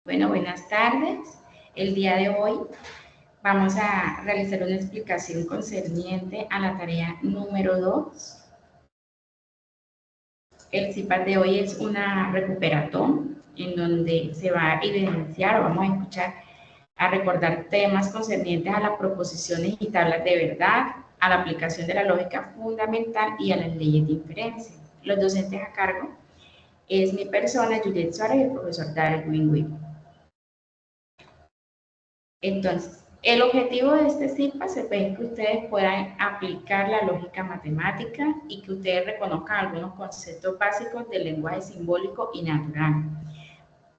Bueno, buenas tardes. El día de hoy vamos a realizar una explicación concerniente a la tarea número 2. El CIPAS de hoy es una recuperatón en donde se va a evidenciar o vamos a escuchar a recordar temas concernientes a las proposiciones y tablas de verdad, a la aplicación de la lógica fundamental y a las leyes de inferencia. Los docentes a cargo es mi persona, Juliet Suárez, y el profesor Darwin Wynn. Entonces, el objetivo de este CIPAS es que ustedes puedan aplicar la lógica matemática y que ustedes reconozcan algunos conceptos básicos del lenguaje simbólico y natural.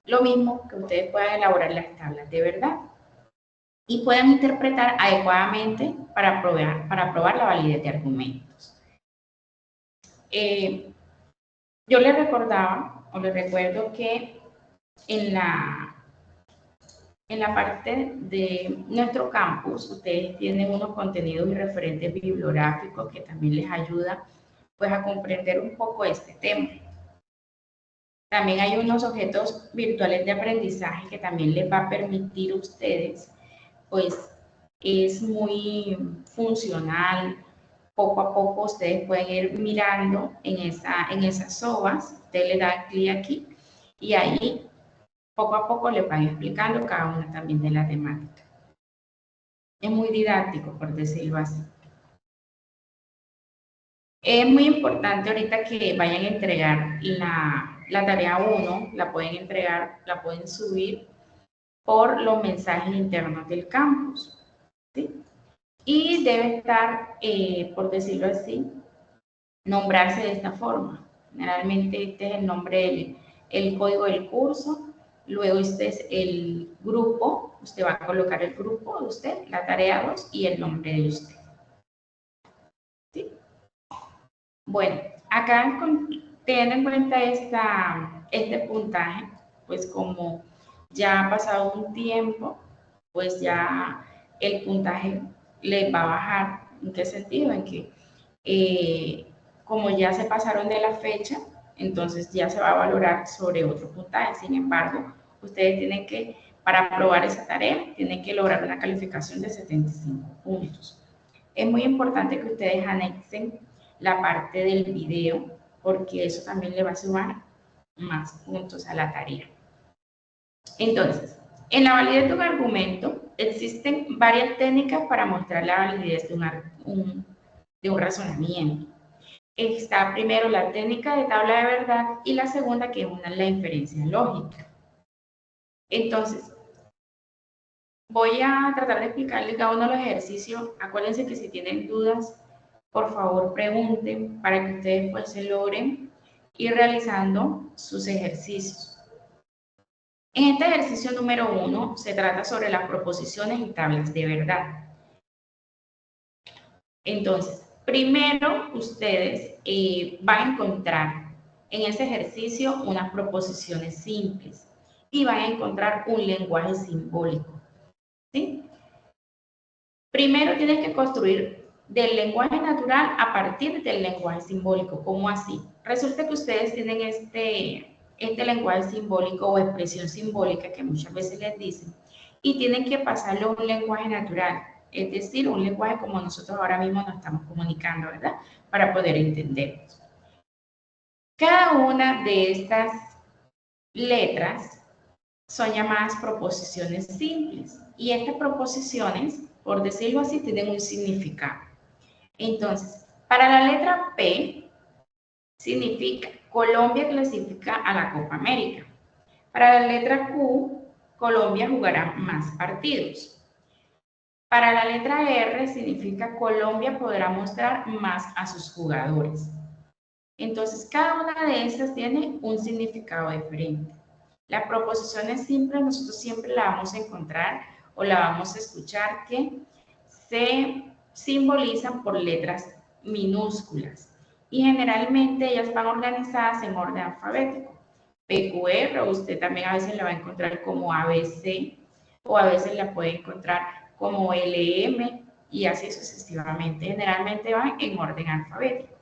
Lo mismo que ustedes puedan elaborar las tablas de verdad y puedan interpretar adecuadamente para probar la validez de argumentos. Yo les recordaba, o les recuerdo que en la parte de nuestro campus, ustedes tienen unos contenidos y referentes bibliográficos que también les ayuda pues a comprender un poco este tema. También hay unos objetos virtuales de aprendizaje que también les va a permitir a ustedes, pues es muy funcional. Poco a poco ustedes pueden ir mirando en esas SOAs, ustedes le dan clic aquí y ahí poco a poco les van explicando cada una también de la temática. Es muy didáctico, por decirlo así. Es muy importante ahorita que vayan a entregar la tarea 1, la pueden entregar, la pueden subir por los mensajes internos del campus, ¿sí? Y debe estar, por decirlo así, nombrarse de esta forma. Generalmente este es el nombre, el código del curso. Luego este es el grupo, usted va a colocar el grupo de usted, la tarea 2 y el nombre de usted. ¿Sí? Bueno, acá teniendo en cuenta este puntaje, pues como ya ha pasado un tiempo, pues ya el puntaje les va a bajar. ¿En qué sentido? En que como ya se pasaron de la fecha, entonces ya se va a valorar sobre otro puntaje. Sin embargo, ustedes tienen que, para aprobar esa tarea, tienen que lograr una calificación de 75 puntos. Es muy importante que ustedes anexen la parte del video, porque eso también le va a sumar más puntos a la tarea. Entonces, en la validez de un argumento, existen varias técnicas para mostrar la validez de un razonamiento. Está primero la técnica de tabla de verdad y la segunda que es la inferencia lógica. Entonces, voy a tratar de explicarles cada uno de los ejercicios. Acuérdense que si tienen dudas, por favor pregunten para que ustedes pues se logren ir realizando sus ejercicios. En este ejercicio número 1 se trata sobre las proposiciones y tablas de verdad. Entonces, primero ustedes van a encontrar en ese ejercicio unas proposiciones simples y van a encontrar un lenguaje simbólico, ¿sí? Primero tienes que construir del lenguaje natural a partir del lenguaje simbólico. ¿Cómo así? Resulta que ustedes tienen este lenguaje simbólico o expresión simbólica que muchas veces les dicen y tienen que pasarlo a un lenguaje natural. Es decir, un lenguaje como nosotros ahora mismo nos estamos comunicando, ¿verdad? Para poder entendernos. Cada una de estas letras son llamadas proposiciones simples y estas proposiciones, por decirlo así, tienen un significado. Entonces, para la letra P significa Colombia clasifica a la Copa América. Para la letra Q, Colombia jugará más partidos. Para la letra R significa Colombia podrá mostrar más a sus jugadores. Entonces, cada una de estas tiene un significado diferente. Las proposiciones simples nosotros siempre la vamos a encontrar o la vamos a escuchar que se simbolizan por letras minúsculas y generalmente ellas van organizadas en orden alfabético. PQR, usted también a veces la va a encontrar como ABC o a veces la puede encontrar como LM y así sucesivamente. Generalmente van en orden alfabético.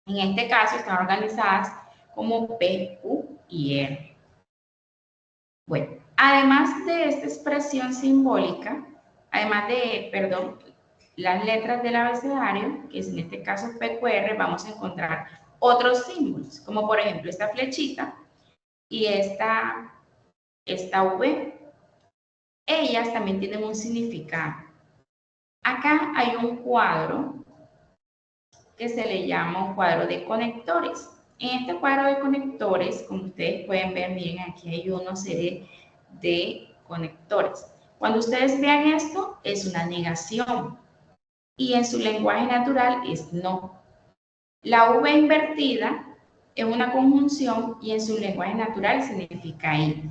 En este caso están organizadas como P, Q y R. Bueno, Además de esta expresión simbólica, además de, perdón, las letras del abecedario, que es en este caso PQR, vamos a encontrar otros símbolos, como por ejemplo esta flechita y esta V. Ellas también tienen un significado. Acá hay un cuadro que se le llama un cuadro de conectores. En este cuadro de conectores, como ustedes pueden ver, miren, aquí hay una serie de conectores. Cuando ustedes vean esto, es una negación y en su lenguaje natural es no. La V invertida es una conjunción y en su lenguaje natural significa y.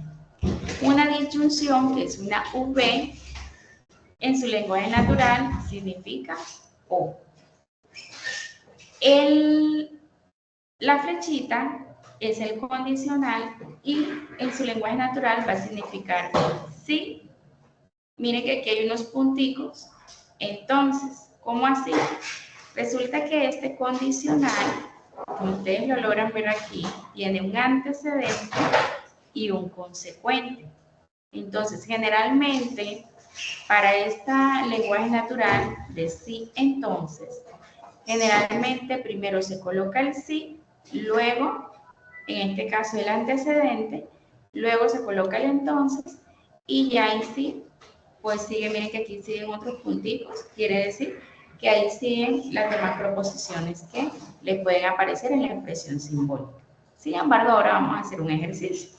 Una disyunción, que es una V, en su lenguaje natural significa o. La flechita es el condicional y en su lenguaje natural va a significar sí. Miren que aquí hay unos punticos. Entonces, ¿cómo así? Resulta que este condicional, como ustedes lo logran ver aquí, tiene un antecedente y un consecuente. Entonces, generalmente, para este lenguaje natural de sí, entonces, generalmente primero se coloca el sí, luego, en este caso, el antecedente, luego se coloca el entonces, y ya ahí sí, pues sigue, miren que aquí siguen otros puntitos, quiere decir que ahí siguen las demás proposiciones que le pueden aparecer en la expresión simbólica. Sin embargo, ahora vamos a hacer un ejercicio.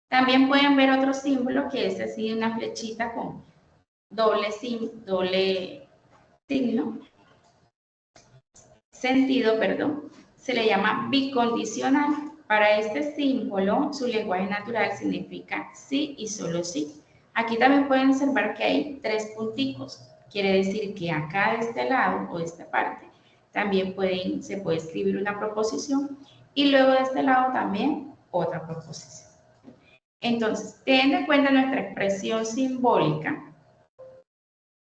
También pueden ver otro símbolo, que es así una flechita con doble signo, sentido, perdón, se le llama bicondicional. Para este símbolo, su lenguaje natural significa sí y solo sí. Aquí también pueden observar que hay tres punticos. Quiere decir que acá de este lado o de esta parte también se puede escribir una proposición y luego de este lado también otra proposición. Entonces, teniendo en cuenta nuestra expresión simbólica,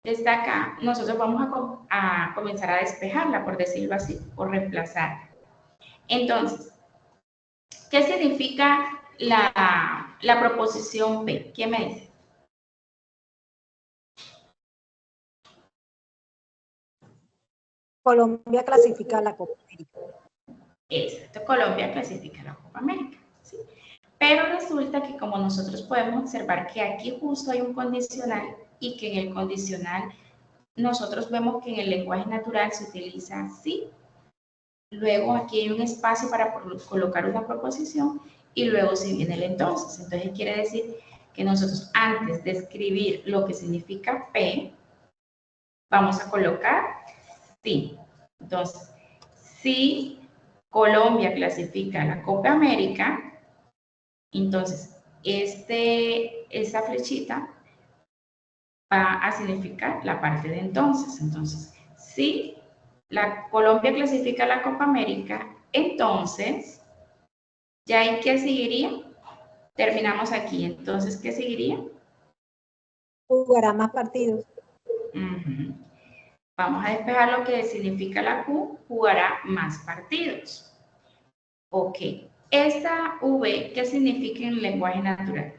desde acá nosotros vamos a comenzar a despejarla, por decirlo así, o reemplazarla. Entonces, ¿qué significa la proposición P? ¿Quién me dice? Colombia clasifica a la Copa América. Exacto, Colombia clasifica a la Copa América, ¿sí? Pero resulta que como nosotros podemos observar que aquí justo hay un condicional y que en el condicional nosotros vemos que en el lenguaje natural se utiliza sí, luego aquí hay un espacio para colocar una proposición y luego se viene el entonces. Entonces quiere decir que nosotros antes de escribir lo que significa P, vamos a colocar sí. Entonces, si Colombia clasifica a la Copa América, entonces esa flechita va a significar la parte de entonces. Entonces, si la Colombia clasifica a la Copa América, entonces, ¿ya hay qué seguiría? Terminamos aquí. Entonces, ¿qué seguiría? Jugará más partidos. Vamos a despejar lo que significa la Q, jugará más partidos. Ok. Esta V, ¿qué significa en lenguaje natural?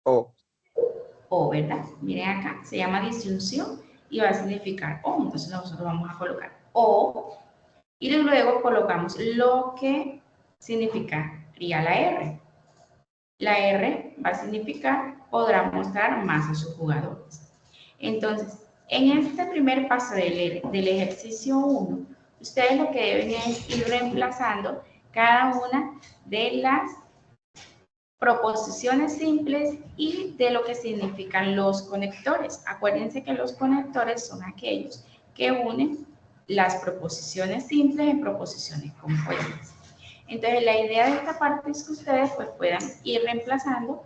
O. O, ¿verdad? Miren acá, se llama disyunción y va a significar O. Entonces nosotros vamos a colocar O y luego colocamos lo que significaría la R. La R va a significar podrá mostrar más a sus jugadores. Entonces, en este primer paso del ejercicio 1, ustedes lo que deben es ir reemplazando cada una de las proposiciones simples y de lo que significan los conectores. Acuérdense que los conectores son aquellos que unen las proposiciones simples en proposiciones compuestas. Entonces, la idea de esta parte es que ustedes pues, puedan ir reemplazando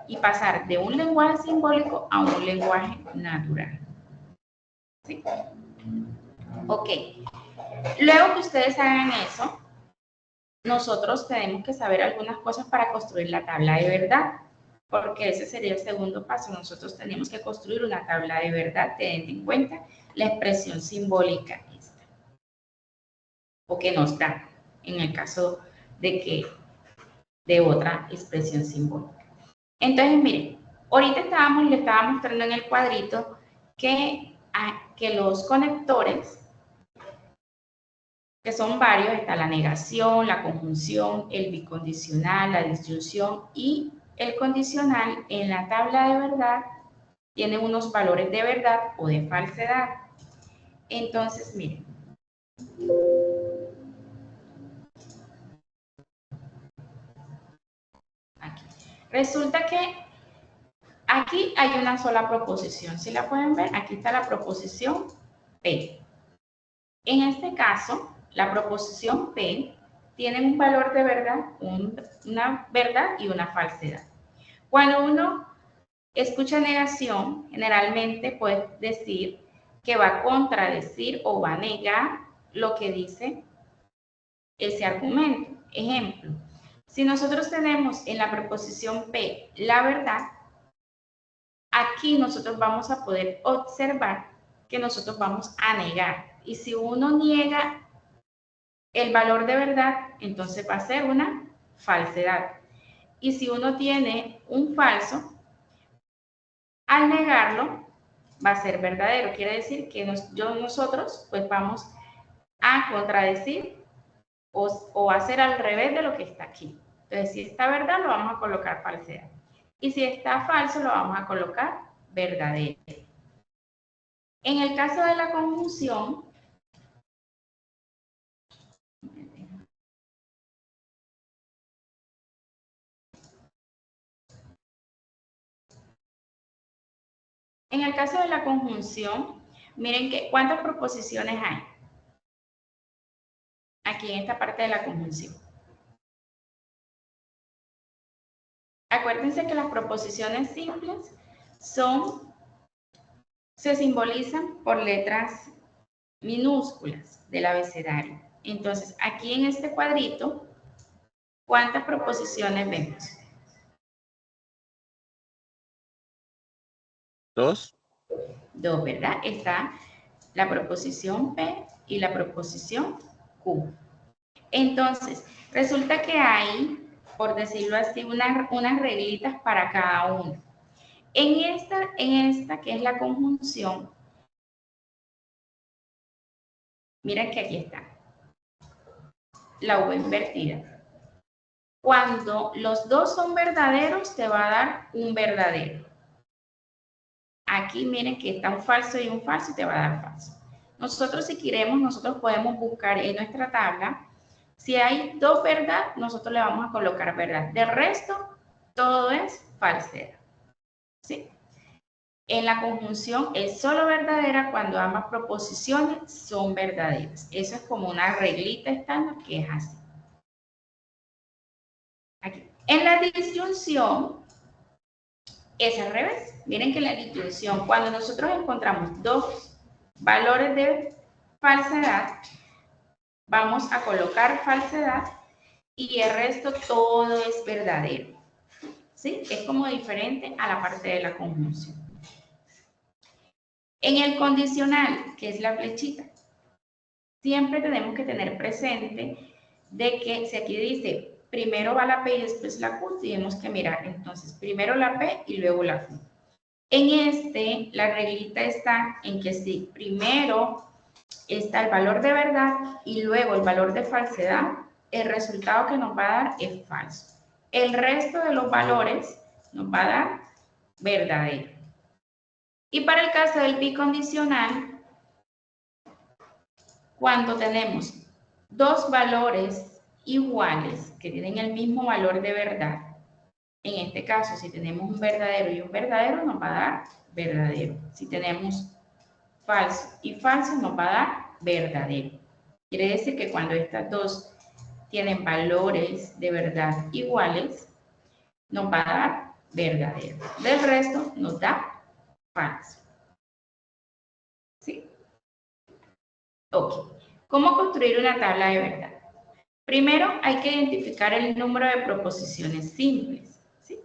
y pasar de un lenguaje simbólico a un lenguaje natural. ¿Sí? Ok. Luego que ustedes hagan eso, nosotros tenemos que saber algunas cosas para construir la tabla de verdad, porque ese sería el segundo paso. Nosotros tenemos que construir una tabla de verdad teniendo en cuenta la expresión simbólica esta, o que nos da, en el caso de que de otra expresión simbólica. Entonces, miren, ahorita le estaba mostrando en el cuadrito que los conectores, que son varios, está la negación, la conjunción, el bicondicional, la disyunción y el condicional en la tabla de verdad tiene unos valores de verdad o de falsedad. Entonces, miren. Aquí. Resulta que aquí hay una sola proposición. ¿Sí la pueden ver? Aquí está la proposición P. En este caso, la proposición P tiene un valor de verdad, una verdad y una falsedad. Cuando uno escucha negación, generalmente puede decir que va a contradecir o va a negar lo que dice ese argumento. Ejemplo, si nosotros tenemos en la preposición P la verdad, aquí nosotros vamos a poder observar que nosotros vamos a negar. Y si uno niega el valor de verdad, entonces va a ser una falsedad. Y si uno tiene un falso, al negarlo, va a ser verdadero. Quiere decir que nosotros pues vamos a contradecir o hacer al revés de lo que está aquí. Entonces, si está verdad, lo vamos a colocar falsedad. Y si está falso, lo vamos a colocar verdadero. En el caso de la conjunción, miren que cuántas proposiciones hay aquí en esta parte de la conjunción. Acuérdense que las proposiciones simples se simbolizan por letras minúsculas del abecedario. Entonces, aquí en este cuadrito, ¿cuántas proposiciones vemos? 2. 2, ¿verdad? Está la proposición P y la proposición Q. Entonces, resulta que hay, por decirlo así, unas reglitas para cada uno. En esta que es la conjunción, mira que aquí está, la V invertida. Cuando los dos son verdaderos, te va a dar un verdadero. Aquí miren que está un falso y un falso y te va a dar falso. Nosotros si queremos, nosotros podemos buscar en nuestra tabla, si hay dos verdad, nosotros le vamos a colocar verdad. De resto, todo es falsedad. ¿Sí? En la conjunción es solo verdadera cuando ambas proposiciones son verdaderas. Eso es como una reglita estándar que es así. Aquí. En la disyunción es al revés. Miren que en la disyunción, cuando nosotros encontramos dos valores de falsedad, vamos a colocar falsedad y el resto todo es verdadero. ¿Sí? Es como diferente a la parte de la conjunción. En el condicional, que es la flechita, siempre tenemos que tener presente de que si aquí dice primero va la P y después la Q, tenemos que mirar entonces primero la P y luego la Q. En la reglita está en que si primero está el valor de verdad y luego el valor de falsedad, el resultado que nos va a dar es falso. El resto de los valores nos va a dar verdadero. Y para el caso del bicondicional, cuando tenemos dos valores iguales que tienen el mismo valor de verdad, en este caso, si tenemos un verdadero y un verdadero, nos va a dar verdadero. Si tenemos falso y falso, nos va a dar verdadero. Quiere decir que cuando estas dos tienen valores de verdad iguales, nos va a dar verdadero. Del resto, nos da falso. ¿Sí? Ok. ¿Cómo construir una tabla de verdad? Primero hay que identificar el número de proposiciones simples. ¿Sí?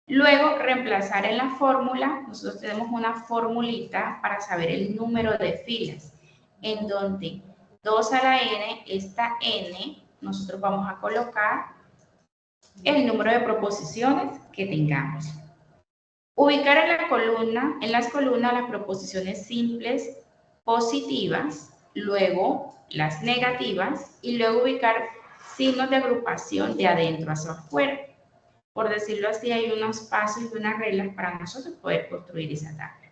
Luego, reemplazar en la fórmula. Nosotros tenemos una formulita para saber el número de filas, en donde 2 a la n, esta n, nosotros vamos a colocar el número de proposiciones que tengamos. Ubicar en las columnas las proposiciones simples positivas, luego las negativas y luego ubicar signos de agrupación de adentro hacia afuera. Por decirlo así, hay unos pasos y unas reglas para nosotros poder construir esa tabla.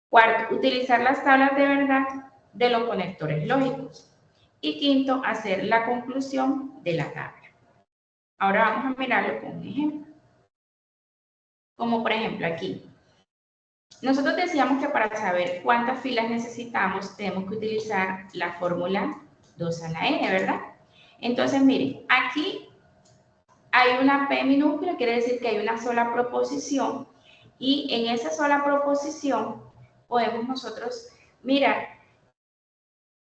Cuarto, utilizar las tablas de verdad de los conectores lógicos. Y quinto, hacer la conclusión de la tabla. Ahora vamos a mirarlo con un ejemplo. Como por ejemplo aquí. Nosotros decíamos que para saber cuántas filas necesitamos, tenemos que utilizar la fórmula 2 a la n, ¿verdad? Entonces, miren, aquí hay una P minúscula, quiere decir que hay una sola proposición, y en esa sola proposición podemos nosotros mirar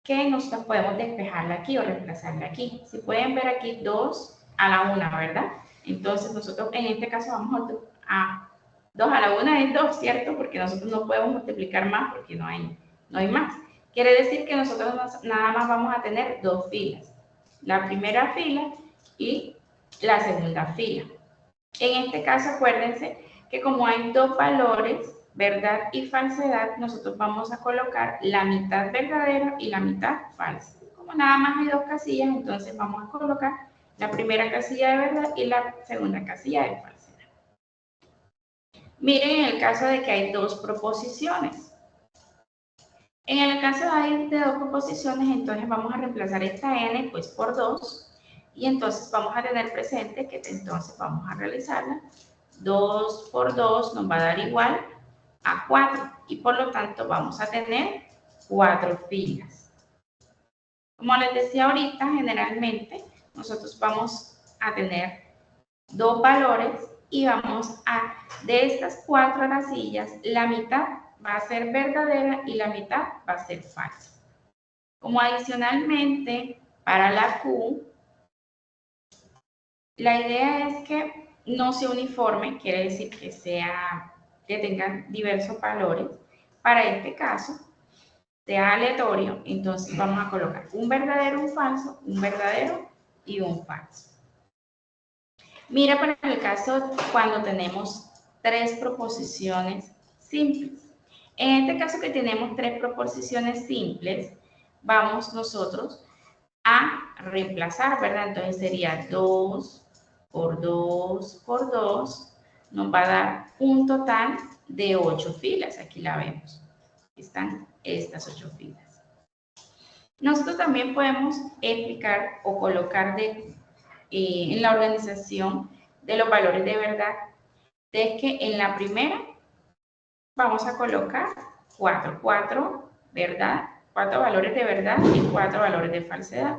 que nosotros podemos despejarla aquí o reemplazarla aquí. Si pueden ver aquí 2 a la 1, ¿verdad? Entonces, nosotros en este caso vamos a 2 a la 1 es 2, ¿cierto? Porque nosotros no podemos multiplicar más porque no hay más. Quiere decir que nosotros nada más vamos a tener 2 filas. La primera fila y la segunda fila. En este caso, acuérdense que como hay 2 valores, verdad y falsedad, nosotros vamos a colocar la mitad verdadera y la mitad falsa. Como nada más hay 2 casillas, entonces vamos a colocar la primera casilla de verdad y la segunda casilla de falsedad. Miren en el caso de que hay 2 proposiciones. En el caso de 2 proposiciones, entonces vamos a reemplazar esta n pues por 2 y entonces vamos a tener presente que entonces vamos a realizarla. 2 por 2 nos va a dar igual a 4 y por lo tanto vamos a tener 4 filas. Como les decía ahorita, generalmente nosotros vamos a tener 2 valores y vamos a, de estas 4 casillas, la mitad va a ser verdadera y la mitad va a ser falsa. Como adicionalmente, para la Q, la idea es que no sea uniforme, quiere decir que tengan diversos valores. Para este caso, sea aleatorio, entonces vamos a colocar un verdadero, un falso, un verdadero y un falso. Mira para el caso cuando tenemos 3 proposiciones simples. En este caso que tenemos 3 proposiciones simples, vamos nosotros a reemplazar, ¿verdad? Entonces sería 2 por 2 por 2, nos va a dar un total de 8 filas. Aquí la vemos. Están estas 8 filas. Nosotros también podemos explicar o colocar en la organización de los valores de verdad, de que en la primera vamos a colocar 4 ¿verdad? 4 valores de verdad y 4 valores de falsedad.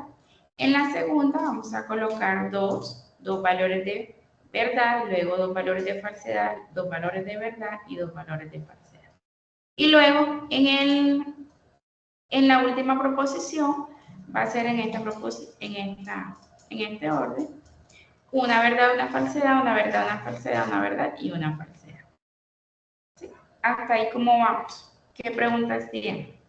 En la segunda vamos a colocar 2 valores de verdad, luego 2 valores de falsedad, 2 valores de verdad y 2 valores de falsedad. Y luego en la última proposición va a ser en este orden, una verdad, una falsedad, una verdad, una falsedad, una verdad y una falsedad. ¿Sí? Hasta ahí, ¿cómo vamos? ¿Qué preguntas tienen?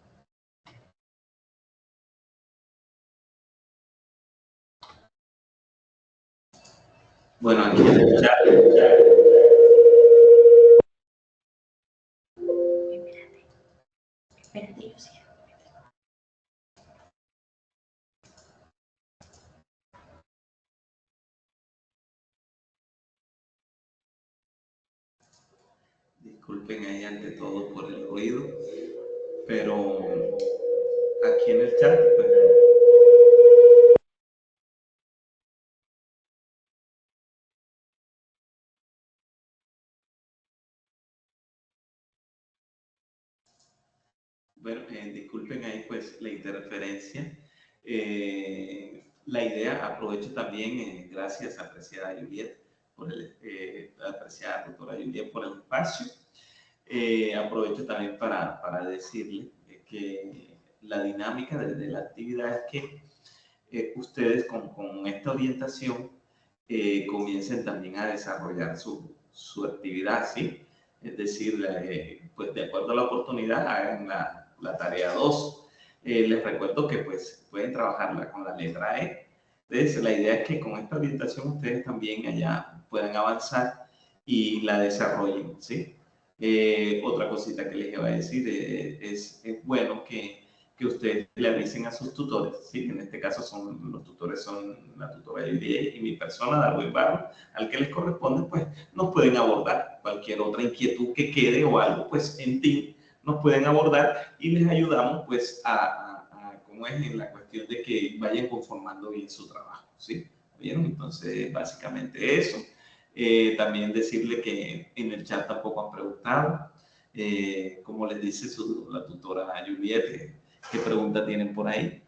Bueno, aquí en el chat. Espérate, yo sí. Disculpen ahí ante todo por el ruido, pero aquí en el chat, pues, bueno, disculpen ahí pues la interferencia. La idea, aprovecho también, gracias apreciada Juliet, apreciada doctora Juliet por el espacio. Aprovecho también para decirle que la dinámica de la actividad es que ustedes con esta orientación comiencen también a desarrollar su actividad, ¿sí? Es decir, pues de acuerdo a la oportunidad hagan la tarea 2. Les recuerdo que pues pueden trabajarla con la letra E, Entonces, la idea es que con esta orientación ustedes también allá puedan avanzar y la desarrollen, ¿sí? Otra cosita que les iba a decir, es bueno que ustedes le avisen a sus tutores, ¿sí? Que en este caso los tutores son la tutora Juliet y mi persona, Darwin Barro, al que les corresponde, pues nos pueden abordar cualquier otra inquietud que quede o algo, pues en ti nos pueden abordar y les ayudamos pues como es en la cuestión de que vayan conformando bien su trabajo, ¿sí? ¿Vieron? Entonces, básicamente eso. También decirle que en el chat tampoco han preguntado. Como les dice la tutora Juliet, ¿qué pregunta tienen por ahí?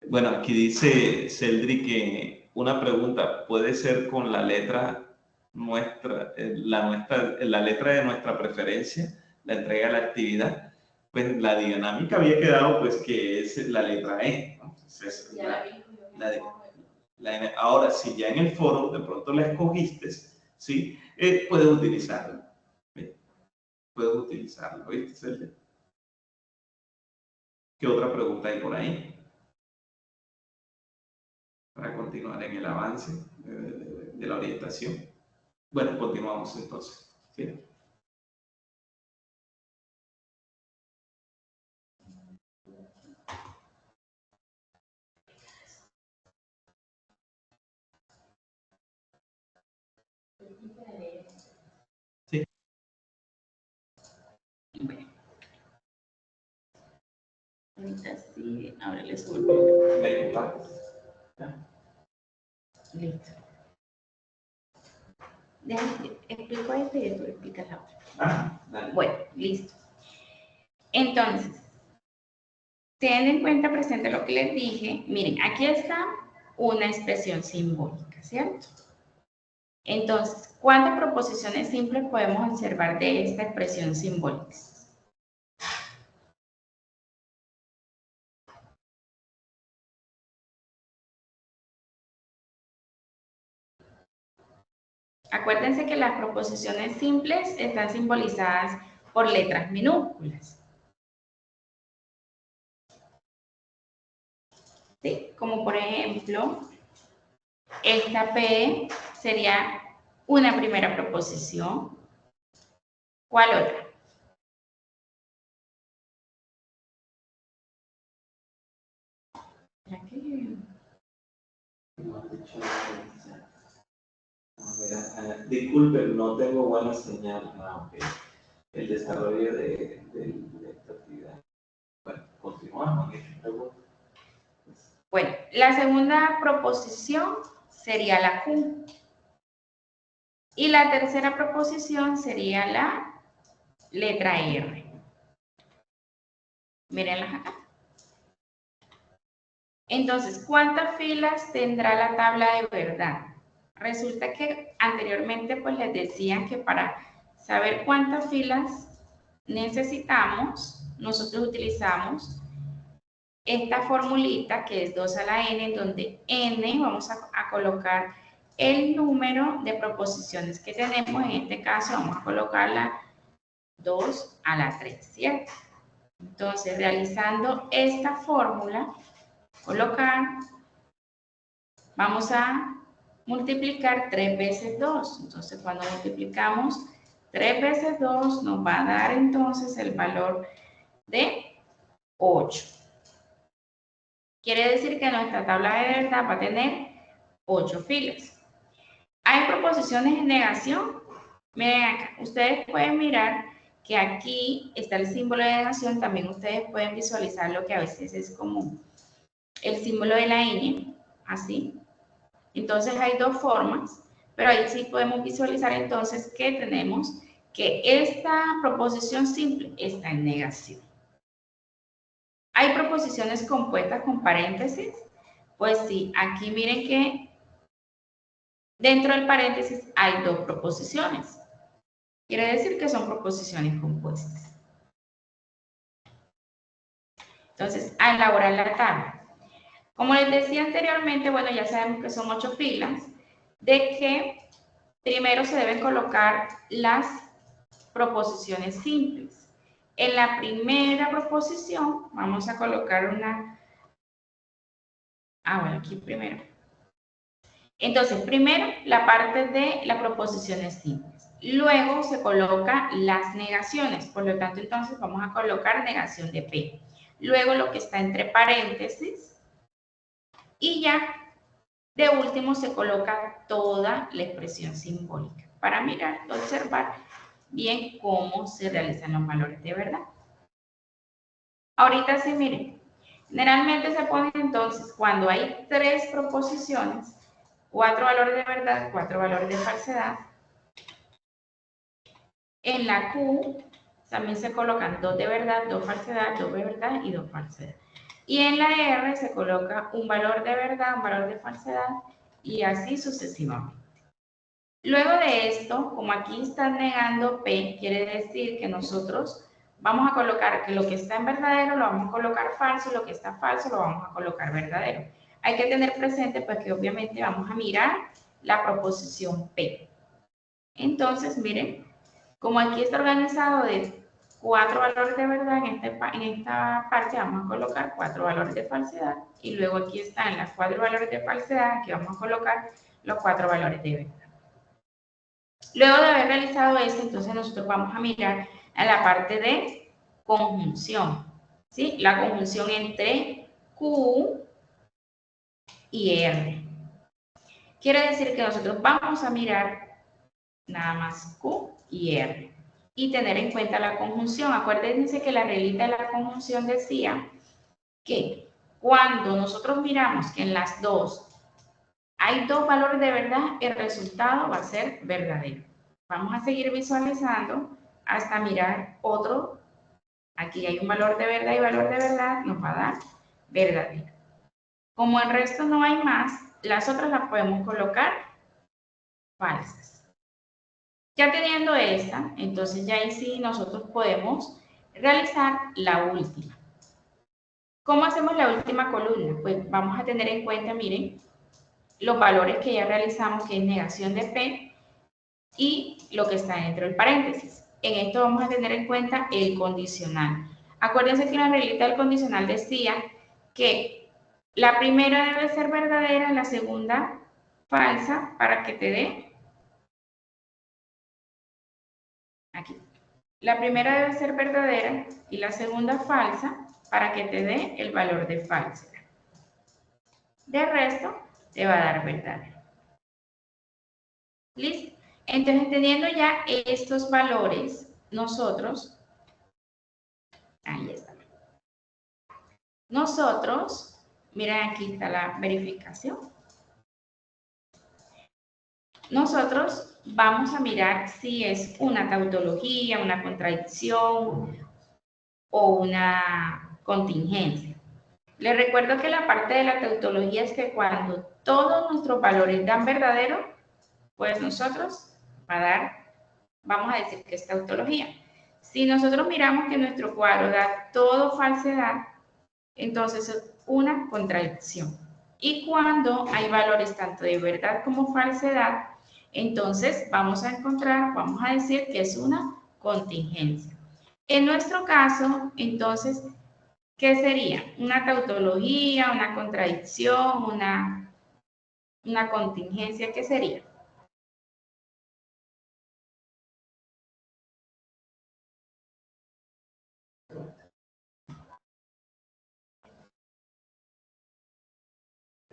Bueno, aquí dice Celdri que una pregunta puede ser con la letra nuestra, la letra de nuestra preferencia, la entrega de la actividad. Pues la dinámica había quedado pues que es la letra E, ¿no? Entonces, ahora, si ya en el foro de pronto la escogiste, ¿sí? Puedes utilizarlo. ¿Sí? Puedes utilizarlo, ¿viste, Celia? ¿Qué otra pregunta hay por ahí? Para continuar en el avance de la orientación. Bueno, continuamos entonces. ¿Sí? Sí. Bueno. Ahorita sí, ahora les subo. Listo. Explico esto y después explicas la otra. Dale. Bueno, listo. Entonces, teniendo en cuenta presente lo que les dije, miren, aquí está una expresión simbólica, ¿cierto? Entonces, ¿cuántas proposiciones simples podemos observar de esta expresión simbólica? Acuérdense que las proposiciones simples están simbolizadas por letras minúsculas. ¿Sí? Como por ejemplo, esta P sería una primera proposición. ¿Cuál otra? ¿Será que... Disculpe, no tengo buena señal. Okay. El desarrollo de esta actividad. Bueno, continuamos. Bueno, la segunda proposición sería la Q. Y la tercera proposición sería la letra R. Mírenlas acá. Entonces, ¿cuántas filas tendrá la tabla de verdad? Resulta que anteriormente pues les decía que para saber cuántas filas necesitamos, nosotros utilizamos esta formulita que es 2 a la n, en donde n vamos a colocar el número de proposiciones que tenemos. En este caso vamos a colocarla 2 a la 3, ¿cierto? Entonces, realizando esta fórmula, colocar, vamos a multiplicar 3 veces 2. Entonces, cuando multiplicamos 3 veces 2, nos va a dar entonces el valor de 8. Quiere decir que nuestra tabla de verdad va a tener 8 filas. ¿Hay proposiciones en negación? Miren acá, ustedes pueden mirar que aquí está el símbolo de negación. También ustedes pueden visualizar lo que a veces es como el símbolo de la ñ, así. Entonces hay dos formas, pero ahí sí podemos visualizar entonces que tenemos que esta proposición simple está en negación. ¿Hay proposiciones compuestas con paréntesis? Pues sí, aquí miren que dentro del paréntesis hay dos proposiciones. Quiere decir que son proposiciones compuestas. Entonces, a elaborar la tabla. Como les decía anteriormente, bueno, ya sabemos que son 8 filas, de que primero se deben colocar las proposiciones simples. En la primera proposición vamos a colocar una Bueno, aquí primero. Entonces, primero la parte de las proposiciones simples. Luego se coloca las negaciones. Por lo tanto, entonces vamos a colocar negación de P. Luego lo que está entre paréntesis. Y ya, de último, se coloca toda la expresión simbólica para mirar, observar bien cómo se realizan los valores de verdad. Ahorita sí, miren. Generalmente se pone entonces cuando hay 3 proposiciones, 4 valores de verdad, 4 valores de falsedad. En la Q también se colocan 2 de verdad, 2 falsedad, 2 de verdad y 2 falsedad. Y en la R se coloca un valor de verdad, un valor de falsedad y así sucesivamente. Luego de esto, como aquí están negando P, quiere decir que nosotros vamos a colocar que lo que está en verdadero lo vamos a colocar falso y lo que está falso lo vamos a colocar verdadero. Hay que tener presente pues que obviamente vamos a mirar la proposición P. Entonces, miren, como aquí está organizado de 4 valores de verdad, en esta parte vamos a colocar 4 valores de falsedad y luego aquí están las 4 valores de falsedad, aquí vamos a colocar los 4 valores de verdad. Luego de haber realizado esto, entonces nosotros vamos a mirar a la parte de conjunción, ¿sí? La conjunción entre Q y R. Quiere decir que nosotros vamos a mirar nada más Q y R y tener en cuenta la conjunción. Acuérdense que la reglita de la conjunción decía que cuando nosotros miramos que en las dos hay 2 valores de verdad, el resultado va a ser verdadero. Vamos a seguir visualizando hasta mirar otro. Aquí hay un valor de verdad y valor de verdad, nos va a dar verdadero. Como el resto no hay más, las otras las podemos colocar falsas. Ya teniendo esta, entonces ya ahí sí nosotros podemos realizar la última. ¿Cómo hacemos la última columna? Pues vamos a tener en cuenta, miren, los valores que ya realizamos, que es negación de P, y lo que está dentro del paréntesis. En esto vamos a tener en cuenta el condicional. Acuérdense que la reglita del condicional decía que la primera debe ser verdadera, la segunda falsa, para que te dé aquí. La primera debe ser verdadera y la segunda falsa para que te dé el valor de falsa. De resto, te va a dar verdadero. ¿Listo? Entonces, teniendo ya estos valores, nosotros, ahí está. Nosotros, miren aquí está la verificación. Nosotros vamos a mirar si es una tautología, una contradicción o una contingencia. Les recuerdo que la parte de la tautología es que cuando todos nuestros valores dan verdadero, pues nosotros vamos a decir que es tautología. Si nosotros miramos que nuestro cuadro da todo falsedad, entonces es una contradicción. Y cuando hay valores tanto de verdad como falsedad, entonces vamos a decir que es una contingencia. En nuestro caso, entonces, ¿qué sería? Una tautología, una contradicción, una contingencia, ¿qué sería?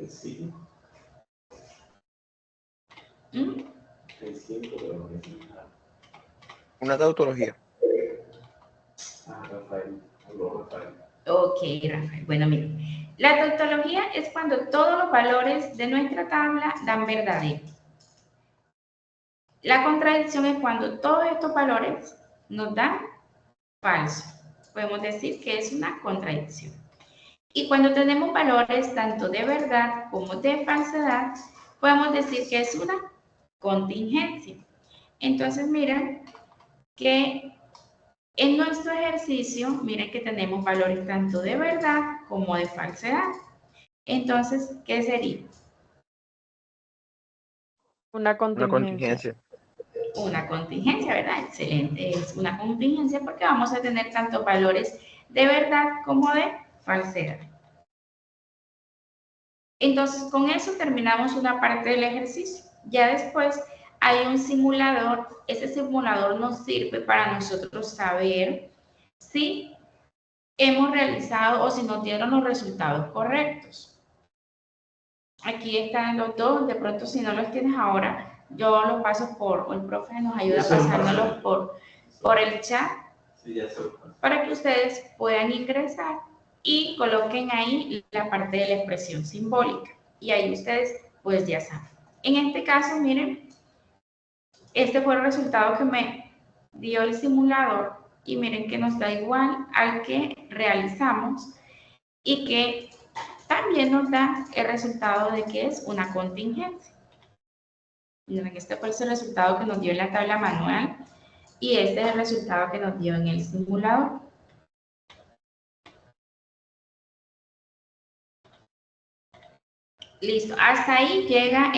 Sí. ¿Mm? Una tautología. Rafael. Ok, Rafael. Bueno, miren. La tautología es cuando todos los valores de nuestra tabla dan verdadero. La contradicción es cuando todos estos valores nos dan falso. Podemos decir que es una contradicción. Y cuando tenemos valores tanto de verdad como de falsedad, podemos decir que es una contingencia. Entonces, miren que en nuestro ejercicio, miren que tenemos valores tanto de verdad como de falsedad. Entonces, ¿qué sería? Una contingencia. Una contingencia, ¿verdad? Excelente, es una contingencia porque vamos a tener tanto valores de verdad como de falsedad. Entonces, con eso terminamos una parte del ejercicio. Ya después hay un simulador. Ese simulador nos sirve para nosotros saber si hemos realizado o si nos dieron los resultados correctos. Aquí están los dos. De pronto, si no los tienes ahora, yo los paso o el profe nos ayuda pasándolos por el chat para que ustedes puedan ingresar y coloquen ahí la parte de la expresión simbólica. Y ahí ustedes pues ya saben. En este caso, miren, este fue el resultado que me dio el simulador y miren que nos da igual al que realizamos y que también nos da el resultado de que es una contingencia. Miren, este fue el resultado que nos dio en la tabla manual y este es el resultado que nos dio en el simulador. Listo, hasta ahí llega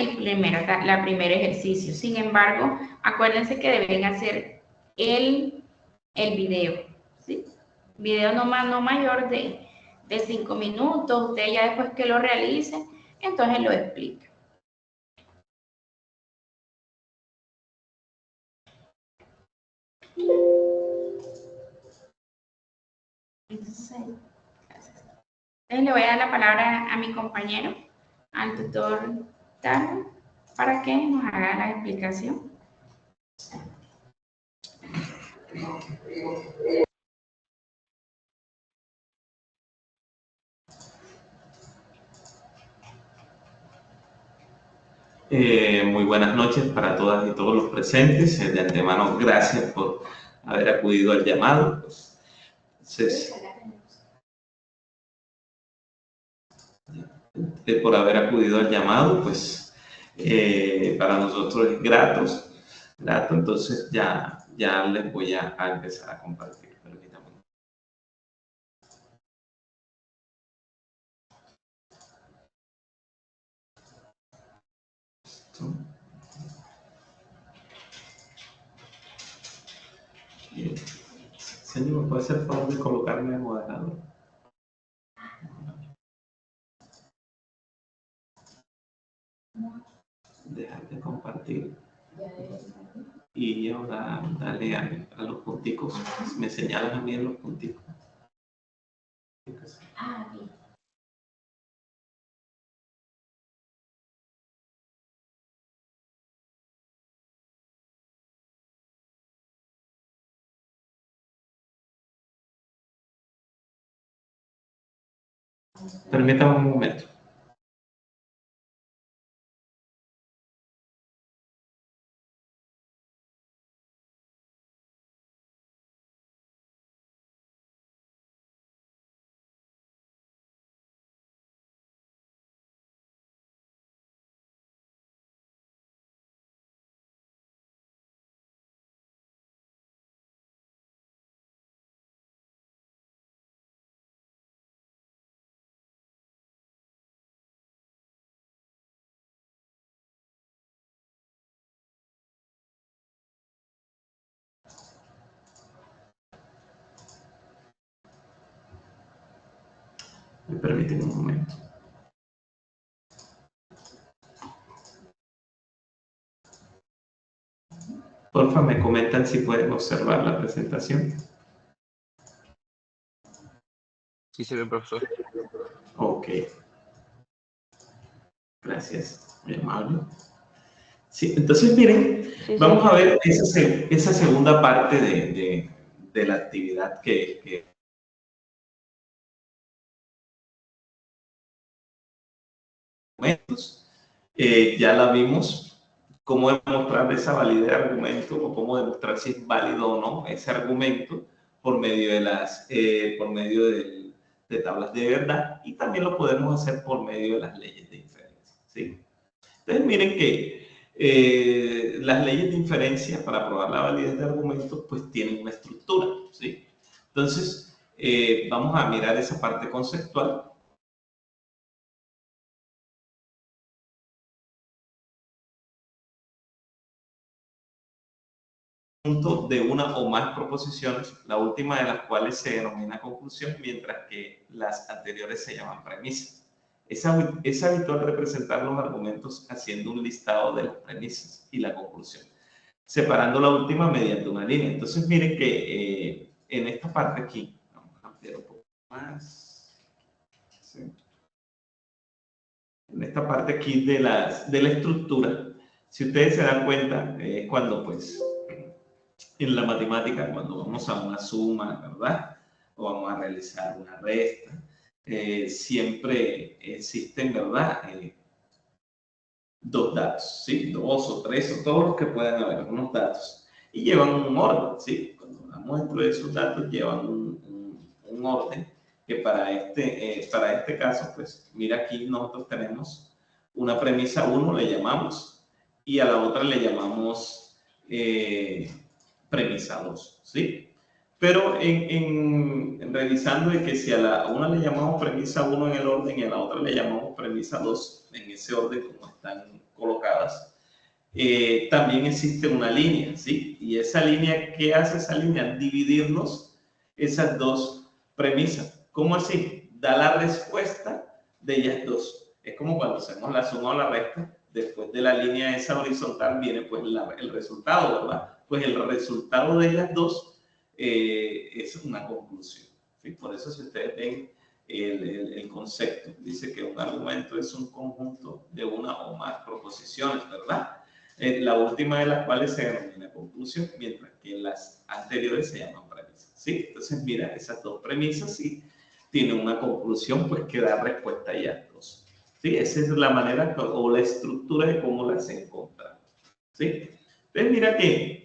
la primer ejercicio. Sin embargo, acuérdense que deben hacer el video, ¿sí? Video no mayor de 5 minutos. Usted ya después que lo realice, entonces lo explica. Entonces le voy a dar la palabra a mi compañero, al tutor Darwin, para que nos haga la explicación. Muy buenas noches para todas y todos los presentes. De antemano, gracias por haber acudido al llamado. Por haber acudido al llamado, pues para nosotros es grato. Entonces ya les voy a empezar a compartir. Permítanme. Señor, ¿me puede hacer el favor de colocarme de moderador? Dejar de compartir. Y ahora dale a los punticos. Me señalas a mí en los punticos. Aquí. Permítame un momento. Me permiten un momento. Porfa, me comentan si pueden observar la presentación. Sí se ve, profesor. Ok. Gracias, muy amable. Sí, entonces miren, vamos a ver esa segunda parte de la actividad que ya la vimos, cómo demostrar esa validez de argumento o cómo demostrar si es válido o no ese argumento por medio de tablas de verdad, y también lo podemos hacer por medio de las leyes de inferencia, ¿sí? Entonces miren que las leyes de inferencia para probar la validez de argumentos pues tienen una estructura, ¿sí? Entonces vamos a mirar esa parte conceptual. De una o más proposiciones, la última de las cuales se denomina conclusión, mientras que las anteriores se llaman premisas. Es habitual representar los argumentos haciendo un listado de las premisas y la conclusión, separando la última mediante una línea. Entonces, miren que en esta parte aquí, vamos a ampliar un poco más. ¿Sí? En esta parte aquí de la estructura, si ustedes se dan cuenta, cuando pues en la matemática, cuando vamos a una suma, ¿verdad? O vamos a realizar una resta, siempre existen, ¿verdad? Dos datos, ¿sí? Dos o tres o todos los que puedan haber, algunos datos. Y llevan un orden, ¿sí? Cuando hablamos dentro de esos datos, llevan un orden que para este caso, pues mira aquí nosotros tenemos una premisa 1, le llamamos, y a la otra le llamamos premisa 2, ¿sí? Pero en revisando de que si a la una le llamamos premisa 1 en el orden y a la otra le llamamos premisa 2 en ese orden como están colocadas, también existe una línea, ¿sí? Y esa línea, ¿qué hace esa línea? Dividirnos esas dos premisas. ¿Cómo así? Da la respuesta de ellas dos. Es como cuando hacemos la suma o la resta, después de la línea esa horizontal viene pues el resultado, ¿verdad? Pues el resultado de ellas dos es una conclusión, ¿sí? Por eso si ustedes ven el concepto, dice que un argumento es un conjunto de una o más proposiciones, ¿verdad? La última de las cuales se denomina conclusión, mientras que las anteriores se llaman premisas, ¿sí? Entonces, mira, esas dos premisas sí tienen una conclusión, pues que da respuesta a ellas dos, ¿sí? Esa es la manera o la estructura de cómo las encontramos, ¿sí? Entonces, mira que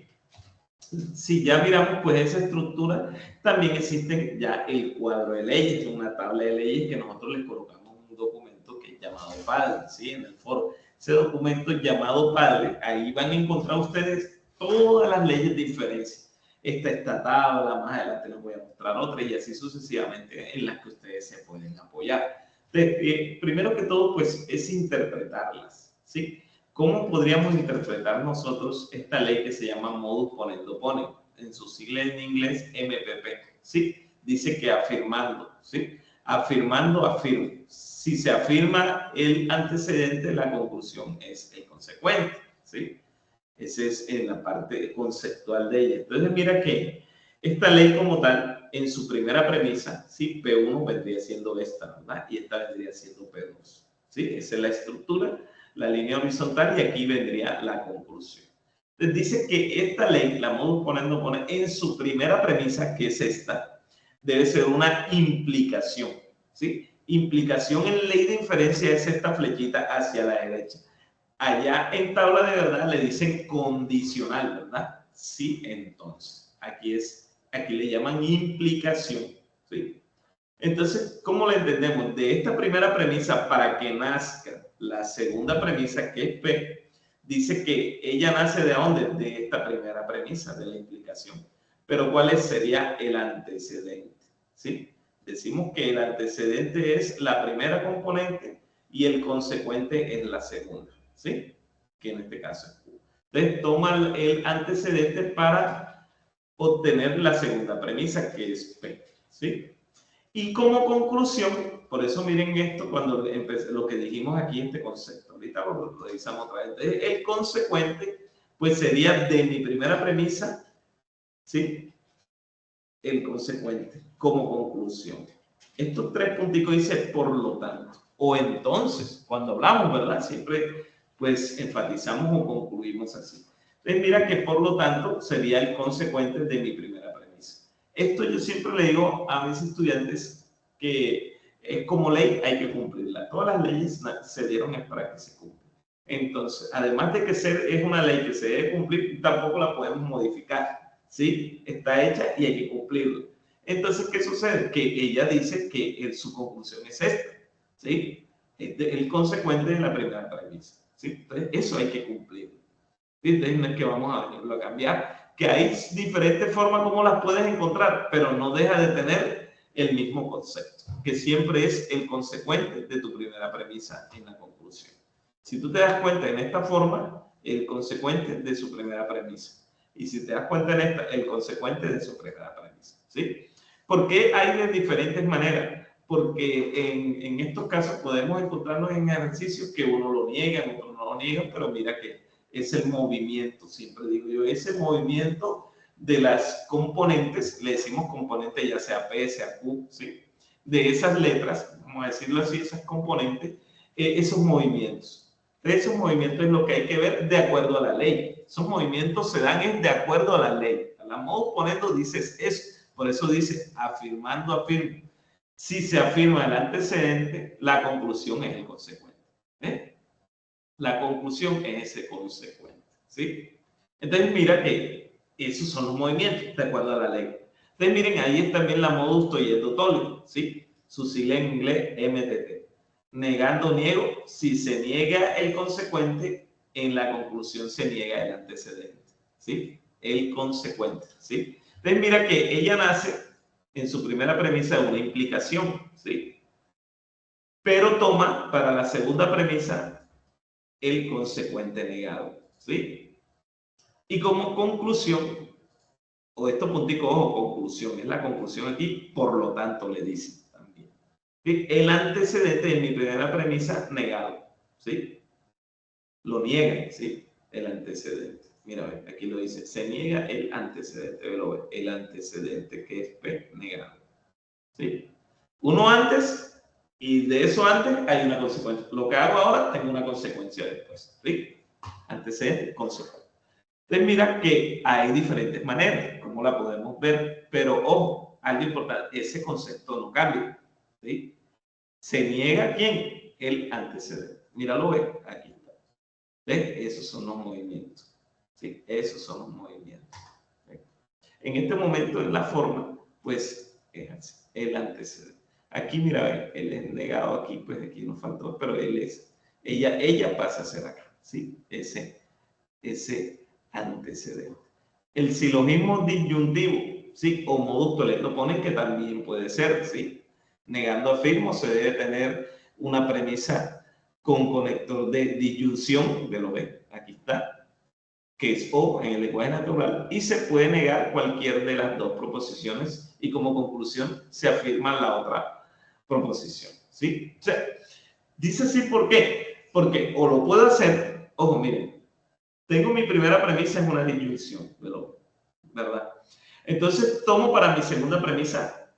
si ya miramos pues esa estructura, también existe ya el cuadro de leyes, una tabla de leyes que nosotros les colocamos un documento que es llamado PADLE, ¿sí? En el foro. Ese documento llamado PADLE, ahí van a encontrar ustedes todas las leyes de inferencia. Esta tabla, más adelante les voy a mostrar otra y así sucesivamente en las que ustedes se pueden apoyar. Entonces, primero que todo, pues es interpretarlas, ¿sí? ¿Cómo podríamos interpretar nosotros esta ley que se llama modus ponendo ponens? En su sigla en inglés, MPP, ¿sí? Dice que afirmando, ¿sí? Afirmando, afirmo. Si se afirma el antecedente, la conclusión es el consecuente, ¿sí? Esa es en la parte conceptual de ella. Entonces, mira que esta ley como tal, en su primera premisa, ¿sí? P1 vendría siendo esta, ¿verdad? Y esta vendría siendo P2, ¿sí? Esa es la estructura, la línea horizontal, y aquí vendría la conclusión. Entonces dice que esta ley, la modus ponendo ponens, en su primera premisa, que es esta, debe ser una implicación, ¿sí? Implicación en ley de inferencia es esta flechita hacia la derecha. Allá en tabla de verdad le dicen condicional, ¿verdad? Sí, entonces, aquí le llaman implicación, ¿sí? Entonces, ¿cómo le entendemos? De esta primera premisa, para que nazca la segunda premisa, que es P, dice que ella nace ¿de dónde? De esta primera premisa, de la implicación. Pero ¿cuál sería el antecedente? ¿Sí? Decimos que el antecedente es la primera componente y el consecuente es la segunda, ¿sí? Que en este caso es Q. Entonces, toma el antecedente para obtener la segunda premisa, que es P, ¿sí? Y como conclusión, por eso miren esto cuando empecé, lo que dijimos aquí, este concepto. Ahorita lo revisamos otra vez. Entonces, el consecuente, pues sería de mi primera premisa, ¿sí? El consecuente como conclusión. Estos tres punticos dice por lo tanto, o entonces, cuando hablamos, ¿verdad? Siempre pues enfatizamos o concluimos así. Entonces mira que por lo tanto sería el consecuente de mi primera premisa. Esto yo siempre le digo a mis estudiantes que es como ley, hay que cumplirla. Todas las leyes se dieron es para que se cumplan. Entonces, además de que es una ley que se debe cumplir, tampoco la podemos modificar, ¿sí? Está hecha y hay que cumplirla. Entonces, ¿qué sucede? Que ella dice que su conclusión es esta, ¿sí? El consecuente de la primera premisa, ¿sí? Entonces, eso hay que cumplirlo. Entonces, no es que vamos a venirlo a cambiar, que hay diferentes formas como las puedes encontrar, pero no deja de tener el mismo concepto, que siempre es el consecuente de tu primera premisa en la conclusión. Si tú te das cuenta en esta forma, el consecuente de su primera premisa. Y si te das cuenta en esta, el consecuente de su primera premisa, ¿sí? ¿Por qué hay de diferentes maneras? porque en estos casos podemos encontrarnos en ejercicios que uno lo niega, otro no lo niega, pero mira que es el movimiento, siempre digo yo, ese movimiento de las componentes, le decimos componentes ya sea P, sea Q, ¿sí? De esas letras, vamos a decirlo así, esas componentes, esos movimientos. Esos movimientos es lo que hay que ver de acuerdo a la ley. Esos movimientos se dan de acuerdo a la ley. A la modus ponendo dices eso. Por eso dice afirmando, afirma. Si se afirma el antecedente, la conclusión es el consecuente. ¿Eh? La conclusión es ese consecuente. ¿Sí? Entonces mira que esos son los movimientos de acuerdo a la ley. Entonces miren, ahí es también la modus tollendo tolio. ¿Sí? Su sigla en inglés MTT. Negando, niego. Si se niega el consecuente, en la conclusión se niega el antecedente. ¿Sí? El consecuente. ¿Sí? Entonces mira que ella nace en su primera premisa de una implicación, ¿sí? Pero toma para la segunda premisa el consecuente negado, ¿sí? Y como conclusión, o esto puntico, ojo, conclusión, es la conclusión aquí, por lo tanto le dice también. ¿Sí? El antecedente de mi primera premisa negado, ¿sí? Lo niegan, ¿sí? El antecedente. Mira, aquí lo dice, se niega el antecedente, el antecedente que es P negado, ¿sí? Uno antes y de eso antes hay una consecuencia. Lo que hago ahora tengo una consecuencia después, ¿sí? Antecedente, consecuencia. Entonces mira que hay diferentes maneras, como la podemos ver, pero ojo, algo importante, ese concepto no cambia, ¿sí? Se niega ¿quién? El antecedente. Míralo, ve, aquí está. ¿Ves? Esos son los movimientos. ¿Sí? Esos son los movimientos. ¿Ves? En este momento, en la forma, pues es así, el antecedente. Aquí, mira, él es negado aquí, pues aquí nos faltó, pero él es, ella pasa a ser acá, ¿sí? Ese antecedente. El silogismo disyuntivo, ¿sí? O modus tollendo ponen que también puede ser, ¿sí? Negando afirmo se debe tener una premisa con conector de disyunción, de lo ve, aquí está, que es o en el lenguaje natural, y se puede negar cualquier de las dos proposiciones y como conclusión se afirma la otra proposición, ¿sí? O sea, dice así, ¿por qué? Porque o lo puedo hacer, ojo, miren, tengo mi primera premisa es una disyunción, ¿verdad? Entonces tomo para mi segunda premisa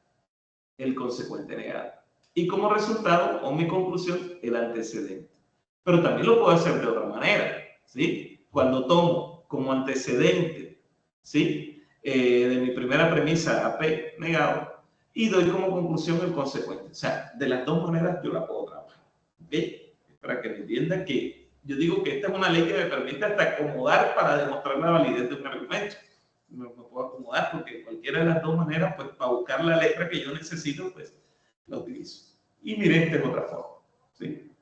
el consecuente negado. Y como resultado, o mi conclusión, el antecedente. Pero también lo puedo hacer de otra manera, ¿sí? Cuando tomo como antecedente, ¿sí? De mi primera premisa a P negado, y doy como conclusión el consecuente. O sea, de las dos maneras yo la puedo trabajar, ¿ok? Para que me entiendan que yo digo que esta es una ley que me permite hasta acomodar para demostrar la validez de un argumento. Me puedo acomodar porque cualquiera de las dos maneras, pues para buscar la letra que yo necesito, pues la utilizo. Y miren, esta es otra forma, ¿sí?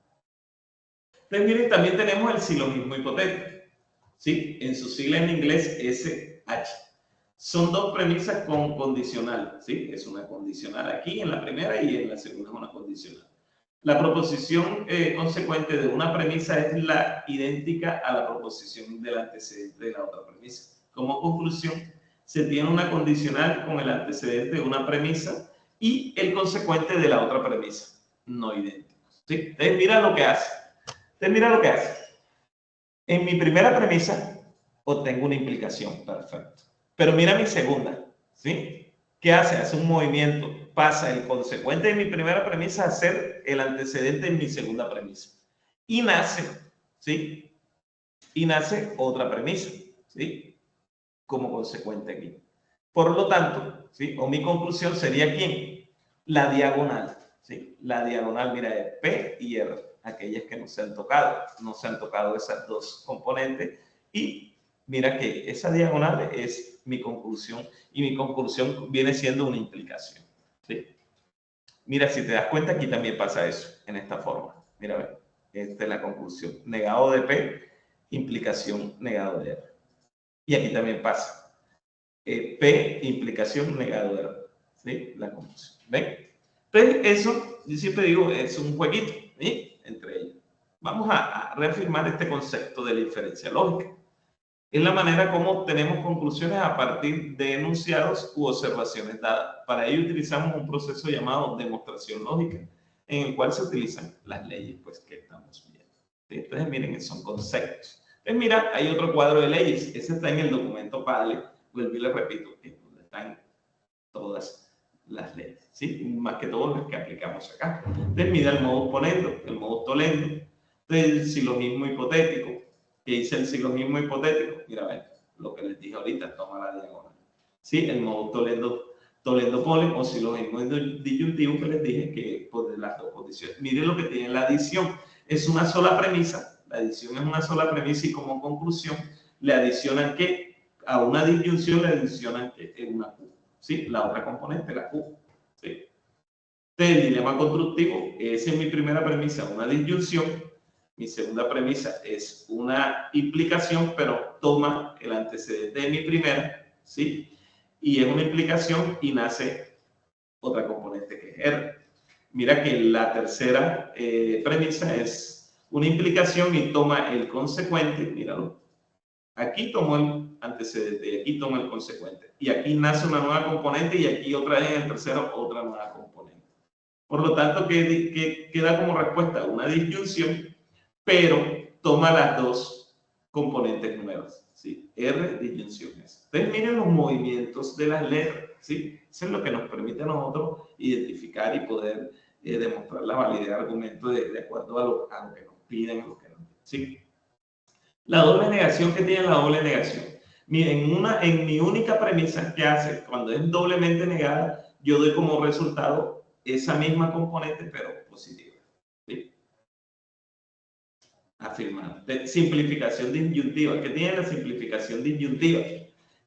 Entonces, miren, también tenemos el silogismo hipotético, ¿sí? En su sigla en inglés, SH. Son dos premisas con condicional, ¿sí? Es una condicional aquí en la primera y en la segunda es una condicional. La proposición consecuente de una premisa es la idéntica a la proposición del antecedente de la otra premisa. Como conclusión, se tiene una condicional con el antecedente de una premisa y el consecuente de la otra premisa, no idénticos, ¿sí? Entonces, mira lo que hace. En mi primera premisa obtengo una implicación, perfecto. Pero mira mi segunda, ¿sí? ¿Qué hace? Hace un movimiento. Pasa el consecuente de mi primera premisa a ser el antecedente en mi segunda premisa. Y nace, ¿sí? Y nace otra premisa, ¿sí? Como consecuente aquí. Por lo tanto, ¿sí? O mi conclusión sería ¿quién? La diagonal, ¿sí? La diagonal, mira, de P y R, aquellas que no se han tocado esas dos componentes. Y mira que esa diagonal es mi conclusión y mi conclusión viene siendo una implicación, ¿sí? Mira, si te das cuenta, aquí también pasa eso, en esta forma. Mira, a ver, esta es la conclusión. Negado de P, implicación negado de R. Y aquí también pasa. P, implicación negado de R. ¿Sí? La conclusión. ¿Ven? Entonces, eso, yo siempre digo, es un jueguito, ¿sí? Entre ellos. Vamos a reafirmar este concepto de la inferencia lógica. Es la manera como obtenemos conclusiones a partir de enunciados u observaciones dadas. Para ello utilizamos un proceso llamado demostración lógica, en el cual se utilizan las leyes pues, que estamos viendo. ¿Sí? Entonces, miren, son conceptos. Entonces, mira, hay otro cuadro de leyes. Ese está en el documento PADLE. Vuelvo y le repito, donde están todas las leyes, ¿sí? Más que todo las que aplicamos acá. Entonces, mira el modus ponendo, el modus tollendo. Entonces, el silogismo hipotético. ¿Qué dice el silogismo hipotético? Mira, ven, lo que les dije ahorita, toma la diagonal. ¿Sí? El modus tollendo polen o silogismo disyuntivo que les dije que por las dos condiciones. Miren lo que tiene la adición. Es una sola premisa. La adición es una sola premisa y como conclusión le adicionan que a una disyunción le adicionan que es una Q. ¿Sí? La otra componente, la Q. ¿Sí? Entonces, el dilema constructivo, esa es mi primera premisa, una disyunción. Mi segunda premisa es una implicación, pero toma el antecedente de mi primera, ¿sí? Y es una implicación y nace otra componente que es R. Mira que la tercera premisa es una implicación y toma el consecuente, míralo. Aquí tomo el antecedente y aquí tomo el consecuente. Y aquí nace una nueva componente y aquí otra vez en el tercero otra nueva componente. Por lo tanto, queda como respuesta una disyunción, pero toma las dos componentes nuevas, ¿sí? R, disyunción S. Entonces, miren los movimientos de las letras, ¿sí? Eso es lo que nos permite a nosotros identificar y poder demostrar la validez de argumento de acuerdo a lo que nos piden, a lo que nos piden, ¿sí? La doble negación, ¿qué tiene la doble negación? Miren, en mi única premisa que hace, cuando es doblemente negada, yo doy como resultado esa misma componente, pero positiva, ¿sí? Afirmado. Simplificación disyuntiva. ¿Qué tiene la simplificación disyuntiva?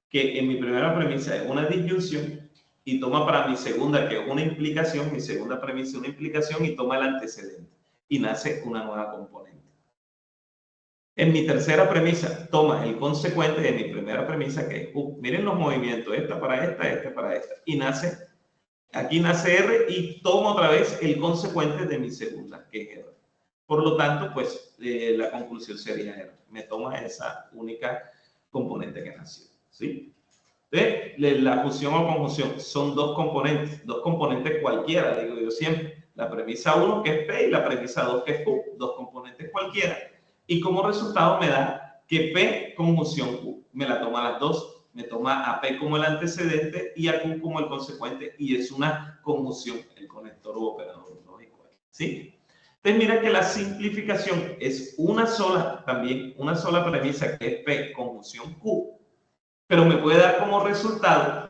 Que en mi primera premisa es una disyunción y toma para mi segunda, que es una implicación, mi segunda premisa es una implicación y toma el antecedente y nace una nueva componente. En mi tercera premisa toma el consecuente de mi primera premisa, que es miren los movimientos, esta para esta para esta, y nace, aquí nace R y toma otra vez el consecuente de mi segunda, que es R. Por lo tanto, pues la conclusión sería R. Me toma esa única componente que nació, ¿sí? La fusión o conjunción son dos componentes cualquiera, digo yo siempre. La premisa 1 que es P y la premisa 2 que es Q, dos componentes cualquiera. Y como resultado me da que P conjunción Q. Me la toma las dos. Me toma a P como el antecedente y a Q como el consecuente. Y es una conjunción, el conector u operador lógico. ¿Sí? Entonces mira que la simplificación es una sola premisa que es P conjunción Q. Pero me puede dar como resultado,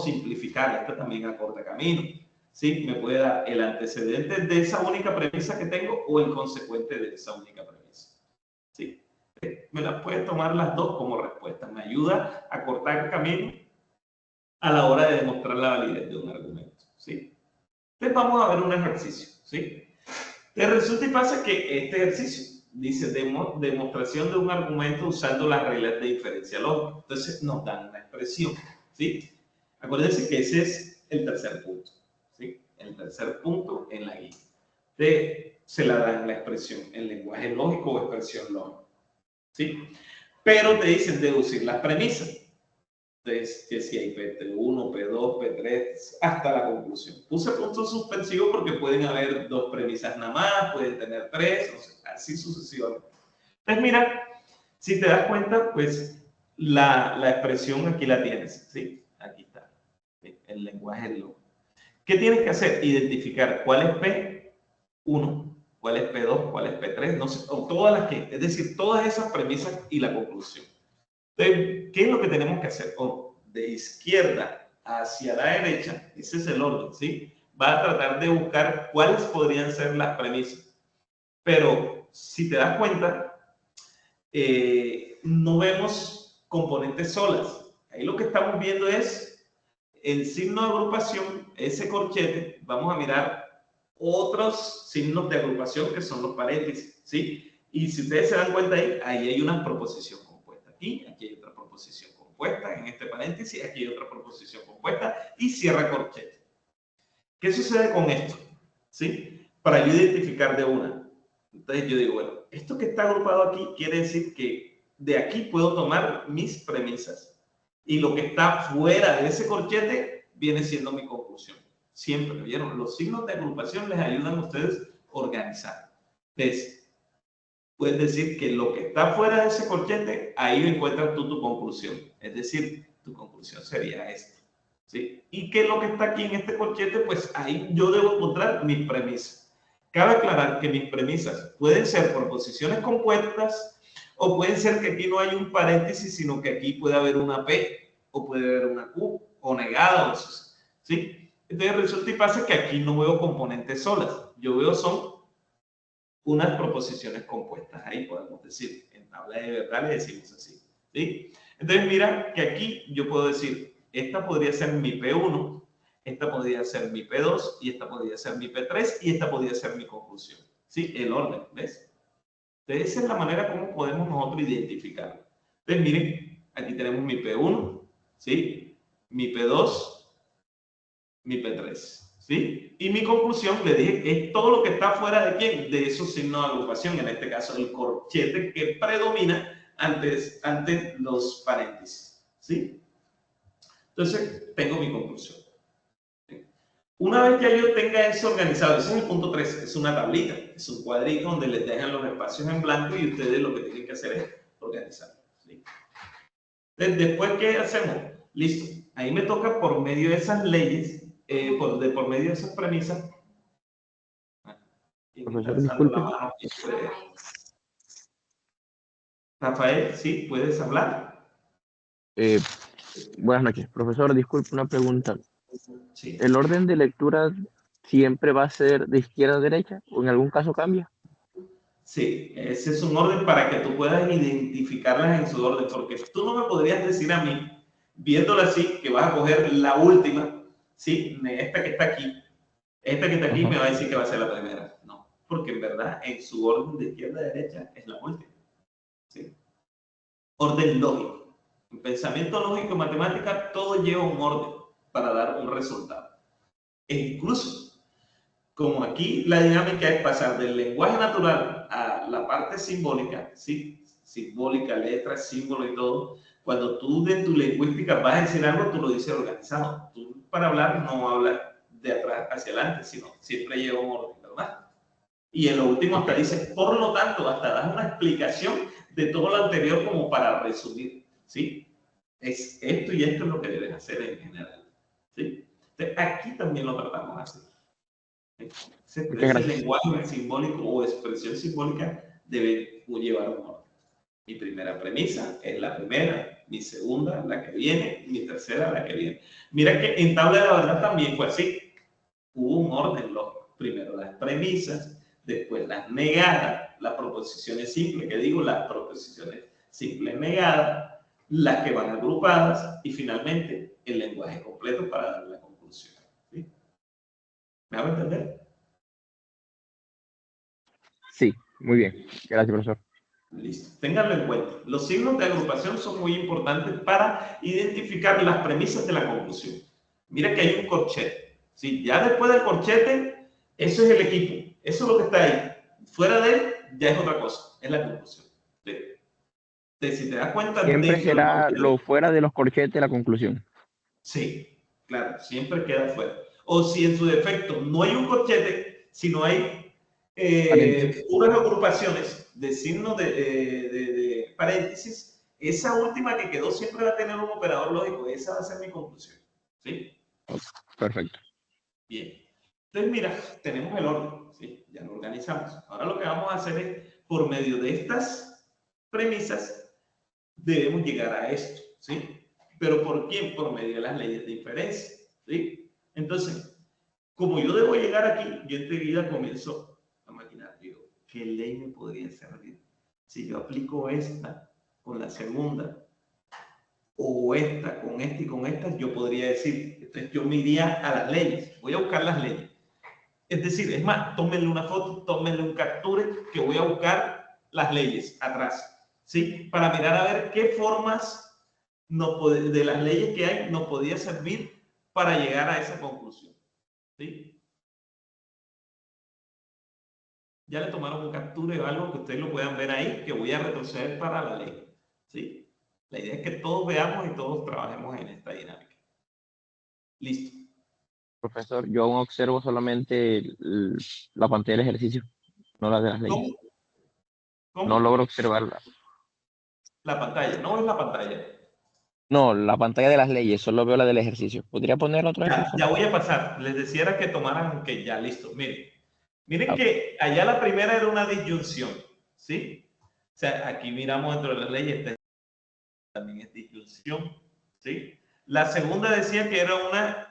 simplificar, esto también acorta camino. ¿Sí? Me puede dar el antecedente de esa única premisa que tengo o el consecuente de esa única premisa. ¿Sí? Me las puede tomar las dos como respuesta. Me ayuda a cortar el camino a la hora de demostrar la validez de un argumento. ¿Sí? Entonces vamos a ver un ejercicio. ¿Sí? Resulta y pasa que este ejercicio dice demostración de un argumento usando las reglas de diferencia lógica. Entonces nos dan una expresión. ¿Sí? Acuérdense que ese es el tercer punto. ¿Sí? El tercer punto en la guía. Se la dan la expresión en lenguaje lógico o expresión lógica. ¿Sí? Pero te dicen deducir las premisas. Entonces, que si hay P1, P2, P3, hasta la conclusión. Puse puntos suspensivos porque pueden haber dos premisas nada más, pueden tener tres, o sea, así sucesivamente. Entonces, mira, si te das cuenta, pues la expresión aquí la tienes. ¿Sí? Aquí está. ¿Sí? El lenguaje lógico. ¿Qué tienes que hacer? Identificar cuál es P1, cuál es P2, cuál es P3, no sé, o todas las que, es decir, todas esas premisas y la conclusión. Entonces, ¿qué es lo que tenemos que hacer? De izquierda hacia la derecha, ese es el orden, ¿sí? Va a tratar de buscar cuáles podrían ser las premisas. Pero, si te das cuenta, no vemos componentes solas. Ahí lo que estamos viendo es el signo de agrupación, ese corchete. Vamos a mirar otros signos de agrupación que son los paréntesis, ¿sí? Y si ustedes se dan cuenta ahí hay una proposición compuesta. Aquí hay otra proposición compuesta en este paréntesis, aquí hay otra proposición compuesta y cierra corchete. ¿Qué sucede con esto? ¿Sí? Para yo identificar de una. Entonces yo digo, bueno, esto que está agrupado aquí quiere decir que de aquí puedo tomar mis premisas. Y lo que está fuera de ese corchete viene siendo mi conclusión. Siempre, ¿vieron? Los signos de agrupación les ayudan a ustedes a organizar. Entonces, puedes decir que lo que está fuera de ese corchete, ahí encuentras tú tu conclusión. Es decir, tu conclusión sería esta. ¿Sí? Y que lo que está aquí en este corchete, pues ahí yo debo encontrar mis premisas. Cabe aclarar que mis premisas pueden ser proposiciones compuestas o pueden ser que aquí no hay un paréntesis, sino que aquí puede haber una P o puede haber una Q o negada. ¿Sí? Entonces resulta y pasa que aquí no veo componentes solas. Yo veo son unas proposiciones compuestas. Ahí podemos decir, en tabla de verdad le decimos así. ¿Sí? Entonces mira que aquí yo puedo decir, esta podría ser mi P1, esta podría ser mi P2 y esta podría ser mi P3 y esta podría ser mi conclusión. ¿Sí? El orden, ¿ves? Entonces esa es la manera como podemos nosotros identificarlo. Entonces miren, aquí tenemos mi P1, ¿sí? Mi P2, mi P3, ¿sí? Y mi conclusión, le dije, es todo lo que está fuera de quién, de esos signos de agrupación, en este caso el corchete que predomina ante los paréntesis, ¿sí? Entonces, tengo mi conclusión. Una vez ya yo tenga eso organizado, ese es el punto 3, es una tablita, es un cuadrito donde les dejan los espacios en blanco y ustedes lo que tienen que hacer es organizarlo, ¿sí? Entonces, después, ¿qué hacemos? Listo, ahí me toca por medio de esas leyes, por medio de esas premisas. Profesor, disculpe. Rafael, ¿sí? ¿Puedes hablar? Buenas noches. Profesor, disculpe una pregunta. Sí. ¿El orden de lectura siempre va a ser de izquierda a derecha o en algún caso cambia? Sí, ese es un orden para que tú puedas identificarlas en su orden, porque tú no me podrías decir a mí, viéndola así, que vas a coger la última, ¿sí? Esta que está aquí. Esta que está aquí me va a decir que va a ser la primera. No, porque en verdad en su orden de izquierda a derecha es la última. ¿Sí? Orden lógico. En pensamiento lógico y matemática todo lleva un orden para dar un resultado. E incluso, como aquí la dinámica es pasar del lenguaje natural a la parte simbólica, ¿sí? Simbólica, letras, símbolos y todo, cuando tú de tu lingüística vas a decir algo, tú lo dices organizado. Tú para hablar no hablas de atrás hacia adelante, sino siempre lleva un orden, ¿verdad? Y en lo último hasta dice, por lo tanto, hasta das una explicación de todo lo anterior como para resumir, ¿sí? Es esto y esto es lo que debes hacer en general, ¿sí? Entonces, aquí también lo tratamos así. Ese lenguaje simbólico o expresión simbólica debe llevar un orden. Mi primera premisa es la primera, mi segunda la que viene, mi tercera la que viene. Mira que en tabla de la verdad también fue así. Hubo un orden lógico. Primero las premisas, después las negadas, las proposiciones simples, que digo, las proposiciones simples negadas, las que van agrupadas y finalmente el lenguaje completo para dar la conclusión. ¿Sí? ¿Me hago entender? Sí, muy bien. Gracias, profesor. Listo. Ténganlo en cuenta. Los signos de agrupación son muy importantes para identificar las premisas de la conclusión. Mira que hay un corchete. ¿Sí? Ya después del corchete, eso es el equipo. Eso es lo que está ahí. Fuera de él, ya es otra cosa. Es la conclusión. Si te das cuenta, Siempre dentro del será corchete, lo fuera de los corchetes la conclusión. sí, claro, siempre queda fuera. O si en su defecto no hay un corchete, sino hay unas agrupaciones de signos de paréntesis, esa última que quedó siempre va a tener un operador lógico. Esa va a ser mi conclusión. ¿Sí? Perfecto. Bien. Entonces, mira, tenemos el orden. ¿Sí? Ya lo organizamos. Ahora lo que vamos a hacer es, por medio de estas premisas, debemos llegar a esto. ¿Sí? ¿Pero por quién? Por medio de las leyes de inferencia. ¿Sí? Entonces, como yo debo llegar aquí, yo enseguida comienzo a maquinar. Digo, ¿qué ley me podría servir? Si yo aplico esta con la segunda, o esta con esta y con esta, yo podría decir, entonces yo me iría a las leyes. Voy a buscar las leyes. Es decir, es más, tómenle una foto, tómenle un capture, que voy a buscar las leyes atrás. ¿Sí? Para mirar a ver qué formas de las leyes que hay nos podía servir para llegar a esa conclusión. ¿Sí? Ya le tomaron un capture o algo que ustedes lo puedan ver ahí, que voy a retroceder para la ley. ¿sí? La idea es que todos veamos y todos trabajemos en esta dinámica. Listo. Profesor, yo aún observo solamente la pantalla del ejercicio, no la de las leyes. ¿Cómo? ¿Cómo? No logro observarla. La pantalla, no es la pantalla. No, la pantalla de las leyes, solo veo la del ejercicio. ¿Podría ponerla otra vez, profesor? Ya voy a pasar. Les decía era que tomaran, que ya, listo. Miren que allá la primera era una disyunción, ¿sí? O sea, aquí miramos dentro de las leyes, esta también es disyunción, ¿sí? La segunda decía que era una...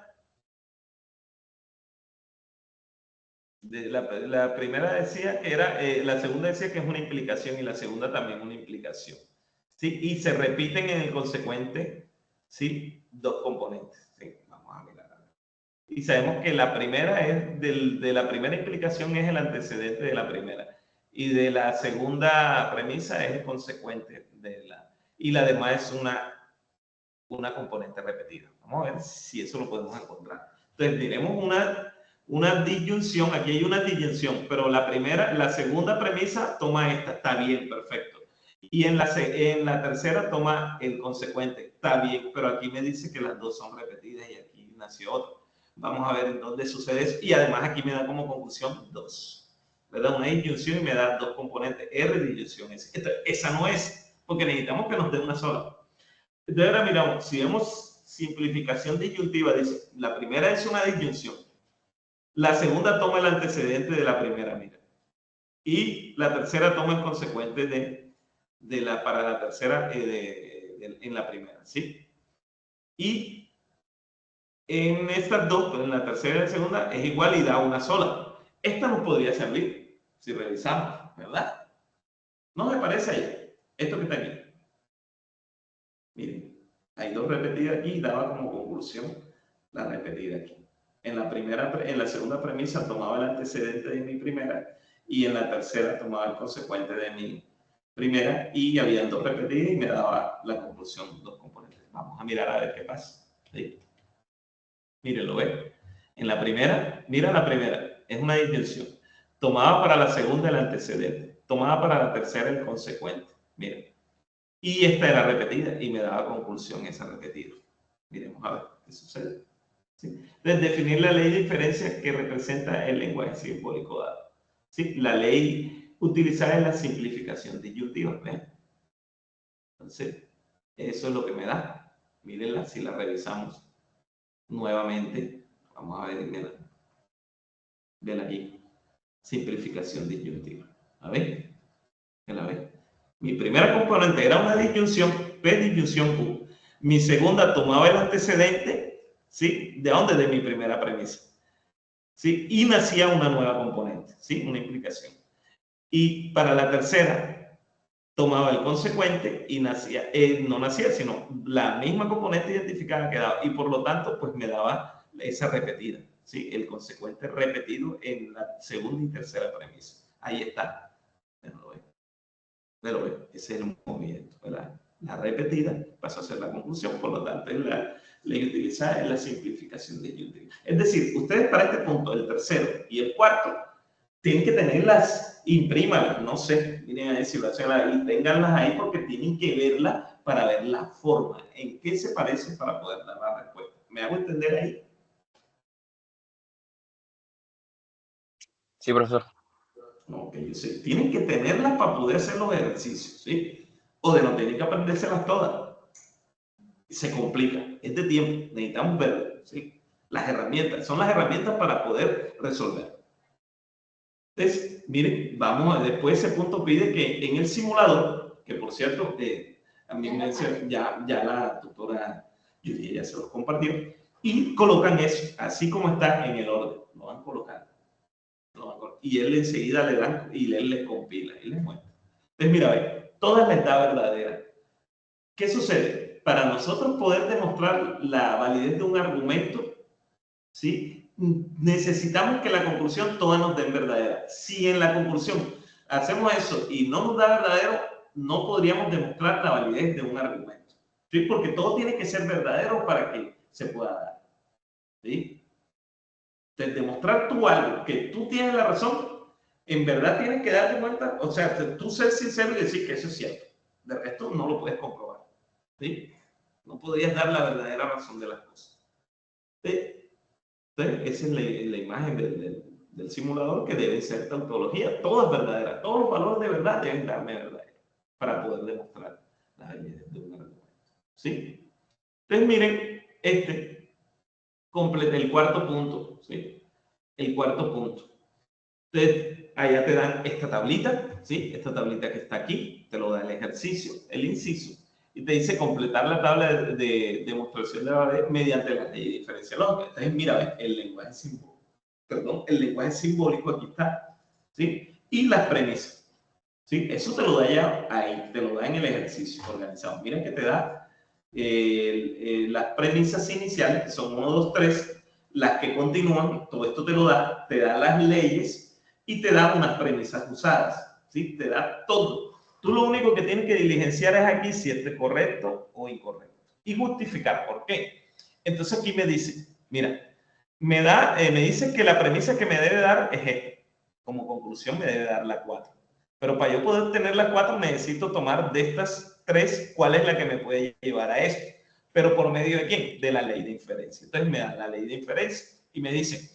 La primera decía que era... la segunda decía que es una implicación y la segunda también una implicación, ¿sí? Y se repiten en el consecuente, ¿sí? Dos componentes, ¿sí? Vamos a mirar. Y sabemos que la primera es de la primera implicación es el antecedente de la primera y de la segunda premisa es el consecuente de la, y la demás es una componente repetida. Vamos a ver si eso lo podemos encontrar. Entonces diremos una disyunción, aquí hay una disyunción, pero la segunda premisa toma esta, está bien, perfecto. Y en la tercera toma el consecuente, está bien, pero aquí me dice que las dos son repetidas y aquí nació otro. Vamos a ver en dónde sucede eso. Y además aquí me da como conclusión 2. Le da una disyunción y me da dos componentes. R disyunción. Esa no es, porque necesitamos que nos dé una sola. Entonces ahora miramos, si vemos simplificación disyuntiva, dice, la primera es una disyunción. La segunda toma el antecedente de la primera, mira. Y la tercera toma el consecuente para la tercera en la primera, ¿sí? Y en estas dos, en la tercera y la segunda, es igual y da una sola. Esta nos podría servir si revisamos, ¿verdad? ¿No me parece ahí? Esto que está aquí. Miren, hay dos repetidas aquí y daba como conclusión la repetida aquí. En la segunda premisa tomaba el antecedente de mi primera y en la tercera tomaba el consecuente de mi primera y había dos repetidas y me daba la conclusión, dos componentes. Vamos a mirar a ver qué pasa. ¿Sí? Mire, lo ve. En la primera, mira la primera, es una disyunción. Tomaba para la segunda el antecedente, tomaba para la tercera el consecuente. Miren. Y esta era repetida y me daba conclusión esa repetida. Miremos a ver qué sucede. ¿Sí? Entonces, definir la ley de diferencia que representa el lenguaje simbólico dado. ¿Sí? La ley utilizada en la simplificación disyuntiva. ¿Ven? Entonces, eso es lo que me da. Mírenla si la revisamos nuevamente. Vamos a ver, ven aquí. Simplificación disyuntiva. ¿La ven? ¿Ya la ven? Mi primera componente era una disyunción, P disyunción Q. Mi segunda tomaba el antecedente, ¿sí? ¿De dónde? De mi primera premisa. ¿Sí? Y nacía una nueva componente, ¿sí? Una implicación. Y para la tercera, tomaba el consecuente y nacía, no nacía, sino la misma componente identificada quedaba. Y por lo tanto, pues me daba esa repetida, ¿sí? El consecuente repetido en la segunda y tercera premisa. Ahí está. Pero ese es el movimiento, ¿verdad? La repetida pasa a ser la conclusión, por lo tanto, es la ley utilizada en la simplificación disyuntiva. Es decir, ustedes para este punto, el tercero y el cuarto, tienen que tenerlas, imprímalas, no sé, miren a ver si lo hacen ahí, ténganlas ahí porque tienen que verlas para ver la forma, en qué se parecen para poder dar la respuesta. ¿Me hago entender ahí? Sí, profesor. Ok, yo sé. Tienen que tenerlas para poder hacer los ejercicios, ¿sí? O de no tienen que aprendérselas todas. Se complica, es de tiempo, necesitamos verlo, ¿sí? Las herramientas, son las herramientas para poder resolver. Entonces, miren, después ese punto pide que en el simulador, que por cierto, a mí me dice, ya la tutora Julia ya se los compartió, y colocan eso, así como está en el orden, lo van colocando. Y él enseguida le dan, y él les compila, y les muestra. Entonces, mira, ve, todas les da verdadera. ¿Qué sucede? Para nosotros poder demostrar la validez de un argumento, ¿sí? Necesitamos que la conclusión todas nos den verdadera. Si en la conclusión hacemos eso y no nos da verdadero, no podríamos demostrar la validez de un argumento, ¿sí? Porque todo tiene que ser verdadero para que se pueda dar, ¿sí? Entonces, demostrar tú algo, que tú tienes la razón, en verdad tienes que darte cuenta, o sea, tú ser sincero y decir que eso es cierto. De resto no lo puedes comprobar. ¿Sí? No podrías dar la verdadera razón de las cosas. ¿Sí? Entonces, esa es la imagen del simulador, que debe ser tautología. Todo es verdadera. Todos los valores de verdad deben darme verdad para poder demostrar la validez de un argumento. ¿Sí? Entonces, miren, completa el cuarto punto. ¿Sí? El cuarto punto. Entonces, allá te dan esta tablita, ¿sí? Esta tablita que está aquí, te lo da el ejercicio, el inciso, y te dice completar la tabla de demostración de la validez mediante la ley de diferencia lógica. Entonces, mira, ¿ves? El lenguaje simbólico aquí está, ¿sí? Y las premisas, ¿sí? Eso te lo da ya ahí, te lo da en el ejercicio organizado. Mira que te da las premisas iniciales, que son 1, 2, 3, las que continúan, todo esto te lo da, te da las leyes y te da unas premisas usadas, ¿sí? Te da todo. Tú lo único que tienes que diligenciar es aquí si esto es correcto o incorrecto y justificar por qué. Entonces aquí me dice, mira, me dice que la premisa que me debe dar es esta. Como conclusión me debe dar la 4. Pero para yo poder tener la 4 necesito tomar de estas 3 cuál es la que me puede llevar a esto. ¿Pero por medio de quién? De la ley de inferencia. Entonces me dan la ley de inferencia y me dicen,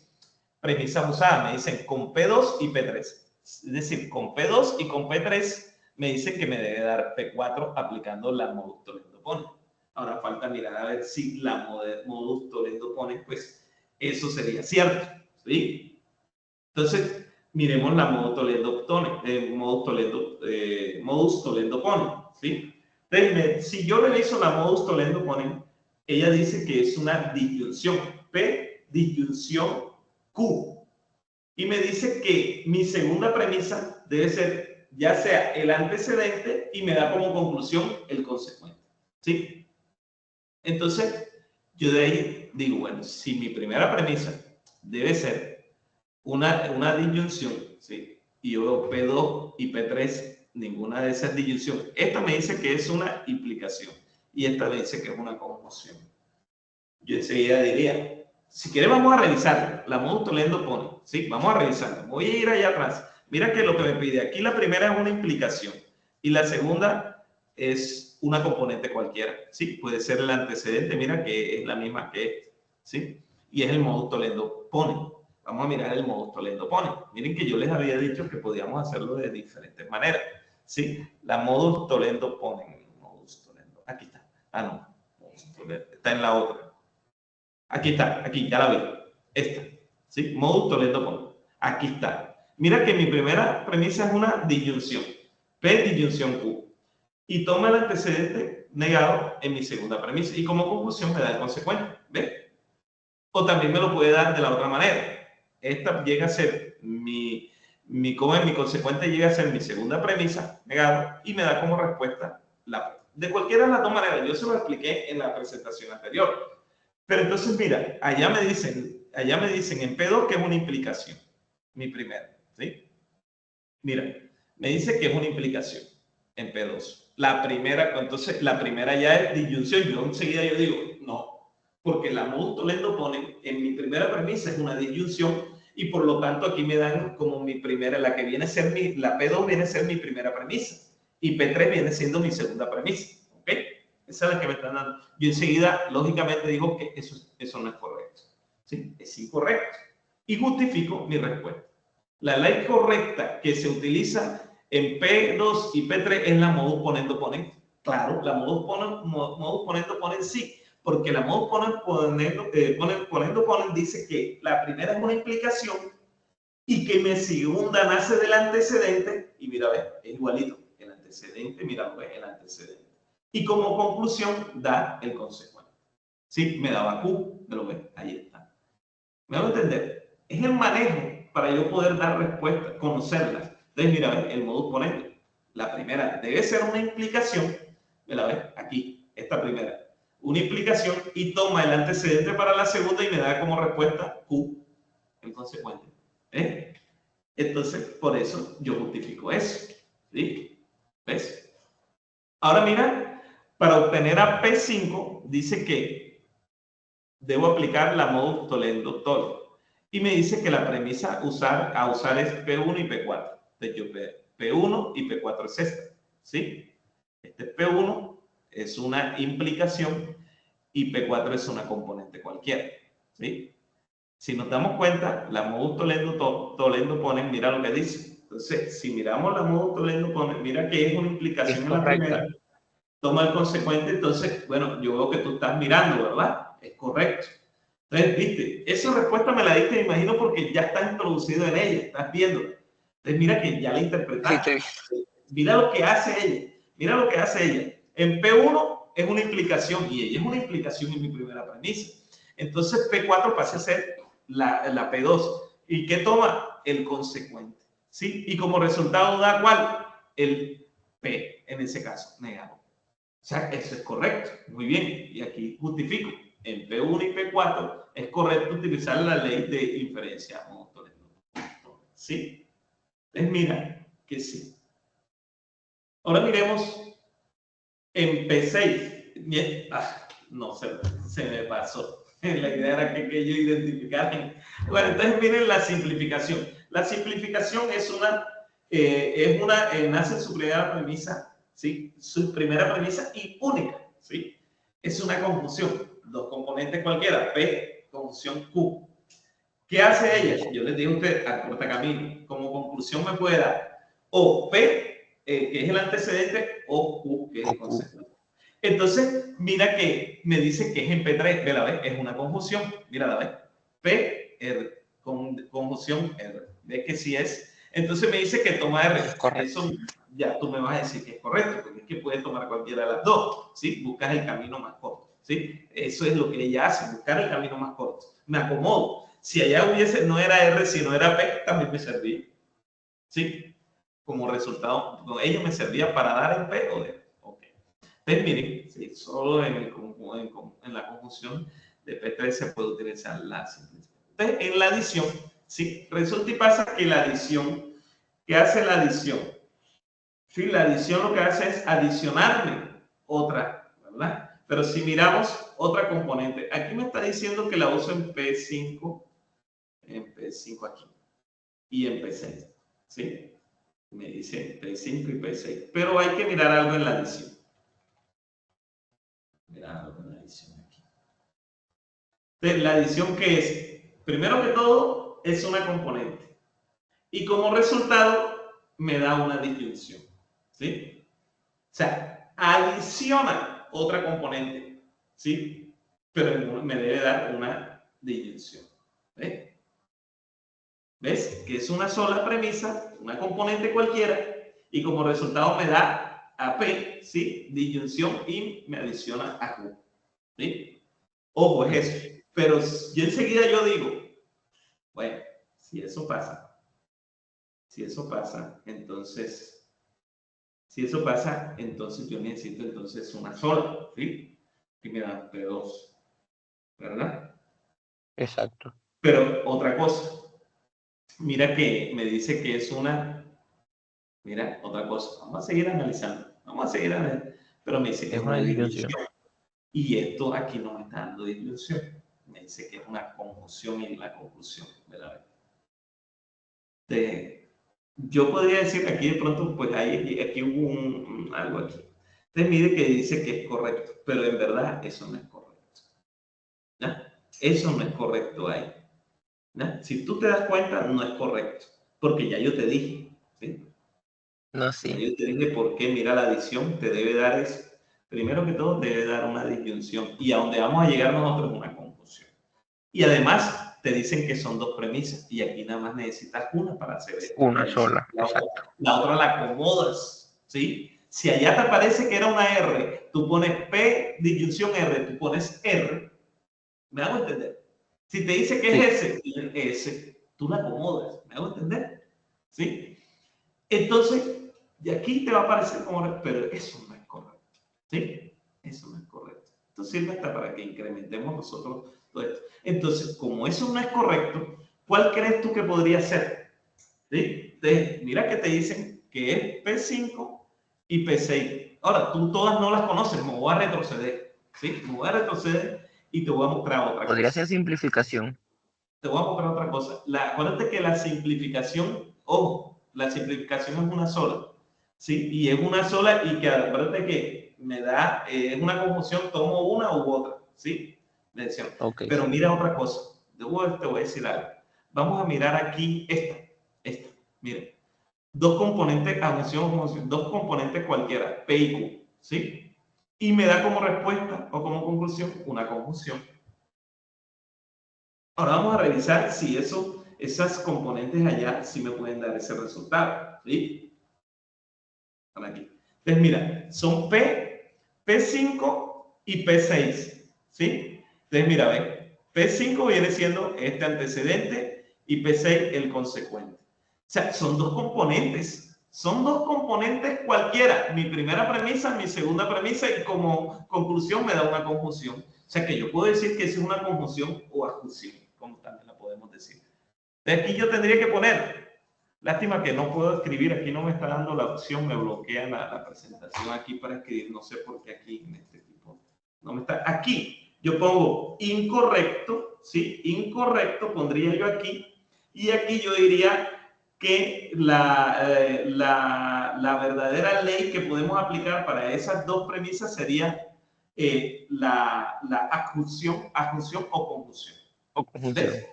premisa usada, me dicen con P2 y P3. Es decir, con P2 y con P3 me dicen que me debe dar P4 aplicando la modus tollendo ponens. Ahora falta mirar a ver si la modus tollendo ponens, pues eso sería cierto, ¿sí? Entonces, miremos la modus tollendo ponens, ¿sí? Entonces, si yo reviso la modus tollendo ponens, ella dice que es una disyunción, P disyunción Q. Y me dice que mi segunda premisa debe ser ya sea el antecedente y me da como conclusión el consecuente, ¿sí? Entonces, yo de ahí digo, bueno, si mi primera premisa debe ser una disyunción, ¿sí? Y yo veo P2 y P3, ninguna de esas disyunción. Esta me dice que es una implicación y esta me dice que es una conjunción. Yo enseguida diría, si quieres vamos a revisar la modus tollendo ponens, ¿sí? Vamos a revisarla. Voy a ir allá atrás. Mira que lo que me pide aquí, la primera es una implicación y la segunda es una componente cualquiera, ¿sí? Puede ser el antecedente, mira que es la misma que este, ¿sí? Y es el modus tollendo ponens. Vamos a mirar el modus tollendo ponens. Miren que yo les había dicho que podíamos hacerlo de diferentes maneras, ¿sí? La modus tollendo ponens. Aquí está. Ah, no. Está en la otra. Aquí está, aquí, ya la vi. Esta, ¿sí? Modus tollendo ponens. Aquí está. Mira que mi primera premisa es una disyunción. P disyunción Q. Y toma el antecedente negado en mi segunda premisa. Y como conclusión me da el consecuente. ¿Ves? O también me lo puede dar de la otra manera. Esta llega a ser mi consecuente llega a ser mi segunda premisa negado y me da como respuesta la P. De cualquiera de las dos maneras. Yo se lo expliqué en la presentación anterior. Pero entonces, mira, allá me dicen en P2 que es una implicación. Mi primera, ¿sí? Mira, me dice que es una implicación en P2. La primera, entonces, la primera ya es disyunción. Yo enseguida digo, no, porque la modus tollendo ponens en mi primera premisa es una disyunción y por lo tanto aquí me dan como mi primera, la que viene a ser la P2 viene a ser mi primera premisa y P3 viene siendo mi segunda premisa, ¿ok? Esa es la que me están dando. Yo enseguida, lógicamente, digo que eso no es correcto, ¿sí? Es incorrecto. Y justifico mi respuesta. La ley correcta que se utiliza en P2 y P3 es la modus ponendo ponens. Claro, la modus ponendo ponens sí, porque la modus ponendo ponens dice que la primera es una implicación y que mi segunda nace del antecedente, y mira, ve, es igualito, el antecedente, mira, ve, el antecedente. Y como conclusión da el consecuente. ¿Sí? Me daba Q, me lo ve, ahí está. ¿Me van a entender? Es el manejo para yo poder dar respuestas, conocerlas. Entonces, mira, ve, el modus ponendo. La primera debe ser una implicación, me la ves aquí, esta primera. Una implicación y toma el antecedente para la segunda y me da como respuesta Q, el consecuente. ¿Eh? Entonces, por eso yo justifico eso. ¿Sí? ¿Ves? Ahora mira, para obtener a P5, dice que debo aplicar la modus tollendo tollens. Y me dice que la premisa a usar es P1 y P4. De hecho, P1 y P4 es esta. ¿Sí? Este P1 es una implicación y P4 es una componente cualquiera, ¿sí? Si nos damos cuenta, la modus tollendo ponen, mira lo que dice. Entonces, si miramos la modus tollendo ponen, mira que es una implicación en la primera, toma el consecuente, entonces, bueno, yo veo que tú estás mirando, ¿verdad? Es correcto. Entonces, viste, esa respuesta me la diste, me imagino, porque ya estás introducido en ella, estás viendo. Entonces, mira que ya la interpretaste. Mira lo que hace ella. Mira lo que hace ella. En P1 es una implicación y ella es una implicación en mi primera premisa. Entonces, P4 pasa a ser la P2. ¿Y qué toma? El consecuente. ¿Sí? Y como resultado da ¿cuál? El P, en ese caso, negado. O sea, eso es correcto. Muy bien. Y aquí justifico. En P1 y P4 es correcto utilizar la ley de inferencia modus tollendo. ¿Sí? Entonces, mira que sí. Ahora miremos en P6. No, se me pasó. La idea era que yo identificara. Bueno, entonces miren la simplificación. La simplificación es nace en su primera premisa, ¿sí? Su primera premisa y única, ¿sí? Es una conjunción, dos componentes cualquiera, P, conjunción Q. ¿Qué hace ella? Yo les digo a usted, a cortacamino, como conclusión me puede dar o P, que es el antecedente, o Q, que es el consecuente. Entonces, mira que me dice que es en P3, ve la vez, es una conjunción, mira la vez, P, R, conjunción R, ve que sí es. Entonces me dice que toma R, eso ya tú me vas a decir que es correcto, porque es que puedes tomar cualquiera de las dos, ¿sí? Buscas el camino más corto, ¿sí? Eso es lo que ella hace, buscar el camino más corto. Me acomodo. Si allá no era R, sino era P, también me servía, ¿sí? Como resultado, ella me servía para dar en P o D. Okay. Entonces, miren, ¿sí? Solo en la conjunción de P3 se puede utilizar la simplificación. Entonces, en la adición, ¿sí? Resulta y pasa que la adición, ¿qué hace la adición? Sí, la adición lo que hace es adicionarme otra, ¿verdad? Pero si miramos otra componente, aquí me está diciendo que la uso en P5 aquí y en P6, ¿sí? Me dice P5 y P6, pero hay que mirar algo en la adición. Mirar algo en la adición aquí. Entonces, la adición, ¿qué es? Primero que todo, es una componente. Y como resultado, me da una disyunción, ¿sí? O sea, adiciona otra componente, ¿sí? Pero me debe dar una disyunción. ¿Ves? ¿Ves? Que es una sola premisa, una componente cualquiera, y como resultado me da a P, ¿sí? Disyunción y me adiciona a Q, ¿sí? Ojo, es eso. Pero yo enseguida yo digo, bueno, si eso pasa, entonces, yo necesito entonces una sola, ¿sí? Que me da P2, ¿verdad? Exacto. Pero otra cosa, mira que me dice que es mira, otra cosa, vamos a seguir analizando, pero me dice que es una disyunción. Y esto aquí no me está dando disyunción, me dice que es una conjunción y la conclusión, ¿verdad? Yo podría decir que aquí de pronto, pues aquí hubo algo aquí. Entonces mire que dice que es correcto, pero en verdad eso no es correcto. ¿Ya? Eso no es correcto ahí. ¿Ya? Si tú te das cuenta, no es correcto, porque ya yo te dije, ¿sí? No, sí. Ya yo te dije por qué, mira, la adición te debe dar eso. Primero que todo, te debe dar una disyunción, y a donde vamos a llegar nosotros es una conclusión. Y además, te dicen que son dos premisas, y aquí nada más necesitas una para hacer esto. Una sola. La otra la acomodas, ¿sí? Si allá te parece que era una R, tú pones P, disyunción R, tú pones R. ¿Me hago entender? Si te dice que es S, tú la acomodas. ¿Me hago entender? ¿Sí? Entonces, de aquí te va a parecer como, pero eso no es correcto. ¿Sí? Eso no es correcto. Esto sirve hasta para que incrementemos nosotros todo esto. Entonces, como eso no es correcto, ¿cuál crees tú que podría ser? ¿Sí? Entonces, mira que te dicen que es P5 y P6. Ahora, tú todas no las conoces, me voy a retroceder. ¿Sí? Me voy a retroceder y te voy a mostrar otra cosa. Podría ser simplificación. Te voy a mostrar otra cosa. Acuérdate que la simplificación, ojo, la simplificación es una sola. ¿sí? Y es una sola y que aparte que me da, es una conjunción, tomo una u otra, ¿sí? Lección. Ok. Pero mira otra cosa, te voy a decir algo. Vamos a mirar aquí esta, miren. Dos componentes, conjunción, dos componentes cualquiera, P y Q, ¿sí? Y me da como respuesta o como conclusión una conjunción. Ahora vamos a revisar si esas componentes allá sí me pueden dar ese resultado, ¿sí? Están aquí. Entonces, mira, son P5 y P6, ¿sí? Entonces, mira, ven, P5 viene siendo este antecedente y P6 el consecuente. O sea, son dos componentes cualquiera. Mi primera premisa, mi segunda premisa y como conclusión me da una conjunción. O sea, que yo puedo decir que es una conjunción o adjunción, como también la podemos decir. De aquí yo tendría que poner. Lástima que no puedo escribir, aquí no me está dando la opción, me bloquea la presentación aquí para escribir, no sé por qué aquí en este tipo no me está. Aquí yo pongo incorrecto, ¿sí? Incorrecto pondría yo aquí y aquí yo diría que la verdadera ley que podemos aplicar para esas dos premisas sería la adjunción o conjunción. O conjunción. ¿Ves?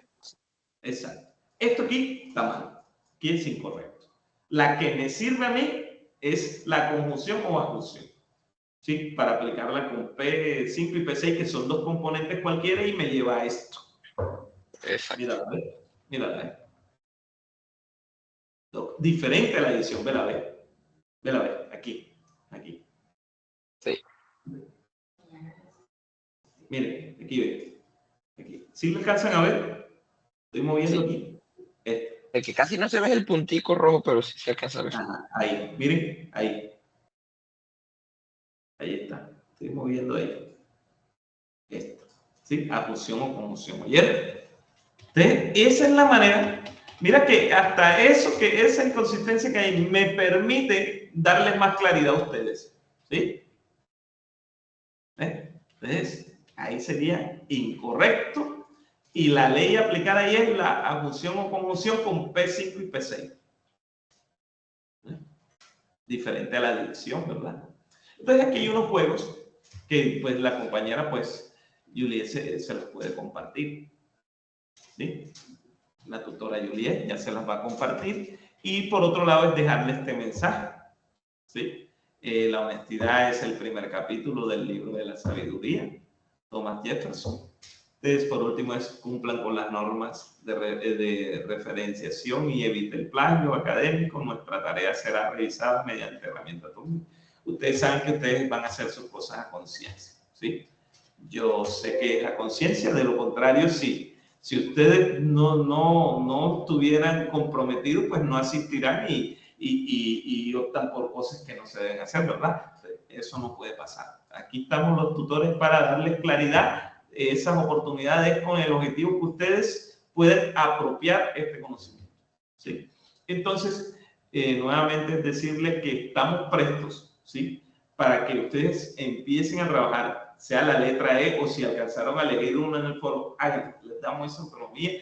Exacto. Esto aquí está mal. Aquí es incorrecto. La que me sirve a mí es la conjunción o adjunción. ¿Sí? Para aplicarla con P5 y P6, que son dos componentes cualquiera, y me lleva a esto. Exacto. Mírala, ¿ves? Mírala, diferente a la edición. Vela, ve. Vela, ve. Aquí. Aquí. Sí. Miren, aquí ve. Aquí. ¿Sí lo alcanzan a ver? Estoy moviendo Sí. aquí. El que casi no se ve es el puntico rojo, pero sí se alcanza a ver. Ajá, ahí, miren, ahí. Ahí está. Estoy moviendo ahí. Esto. ¿Sí? Adjunción o conjunción. ¿Oyeron? Entonces, esa es la manera. Mira que hasta eso, que esa inconsistencia que hay, me permite darles más claridad a ustedes. ¿Sí? Entonces, ahí sería incorrecto. Y la ley aplicada ahí es la adjunción o conjunción con P5 y P6. Diferente a la división, ¿verdad? Entonces, aquí hay unos juegos que pues la compañera, pues, Juliet se los puede compartir. ¿Sí? La tutora Juliet ya se las va a compartir. Y por otro lado es dejarle este mensaje. ¿Sí? La honestidad es el primer capítulo del libro de la sabiduría, Thomas Jefferson. Entonces, por último, es cumplan con las normas de referenciación y evite el plagio académico. Nuestra tarea será revisada mediante herramientas. Ustedes saben que ustedes van a hacer sus cosas a conciencia, ¿sí? Yo sé que es a conciencia, de lo contrario, sí. Si ustedes no estuvieran comprometidos, pues no asistirán y optan por cosas que no se deben hacer, ¿verdad? Eso no puede pasar. Aquí estamos los tutores para darles claridad, esas oportunidades con el objetivo que ustedes pueden apropiar este conocimiento, ¿sí? Entonces, nuevamente es decirles que estamos prestos, ¿sí? Para que ustedes empiecen a trabajar, sea la letra E o si alcanzaron a elegir una en el foro, les damos esa autonomía,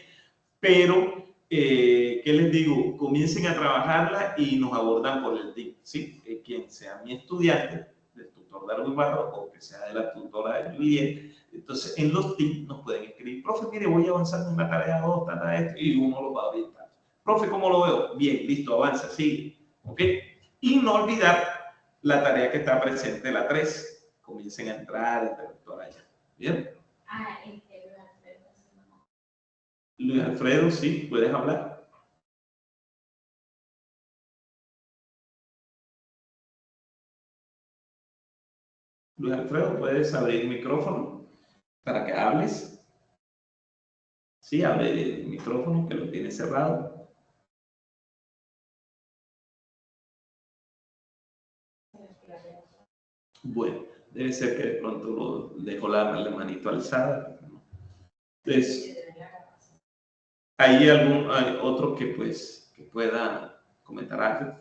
pero, ¿qué les digo? Comiencen a trabajarla y nos abordan por el TIC, ¿sí? Quien sea mi estudiante, del tutor Darwin Barro o que sea de la tutora de Juliet, entonces en los TIC nos pueden escribir, profe, mire, voy avanzando en la tarea 2, esto, y uno lo va orientando. Profe, ¿cómo lo veo? Bien, listo, avanza, sigue, ¿ok? Y no olvidar la tarea que está presente, la 3. Comiencen a entrar, a interactuar allá. ¿Bien? Luis Alfredo, sí, ¿puedes hablar? Luis Alfredo, ¿puedes abrir el micrófono para que hables? Sí, abre el micrófono que lo tiene cerrado. Bueno, debe ser que de pronto lo dejó la manito alzada. Entonces, ¿hay otro que pues que pueda comentar algo?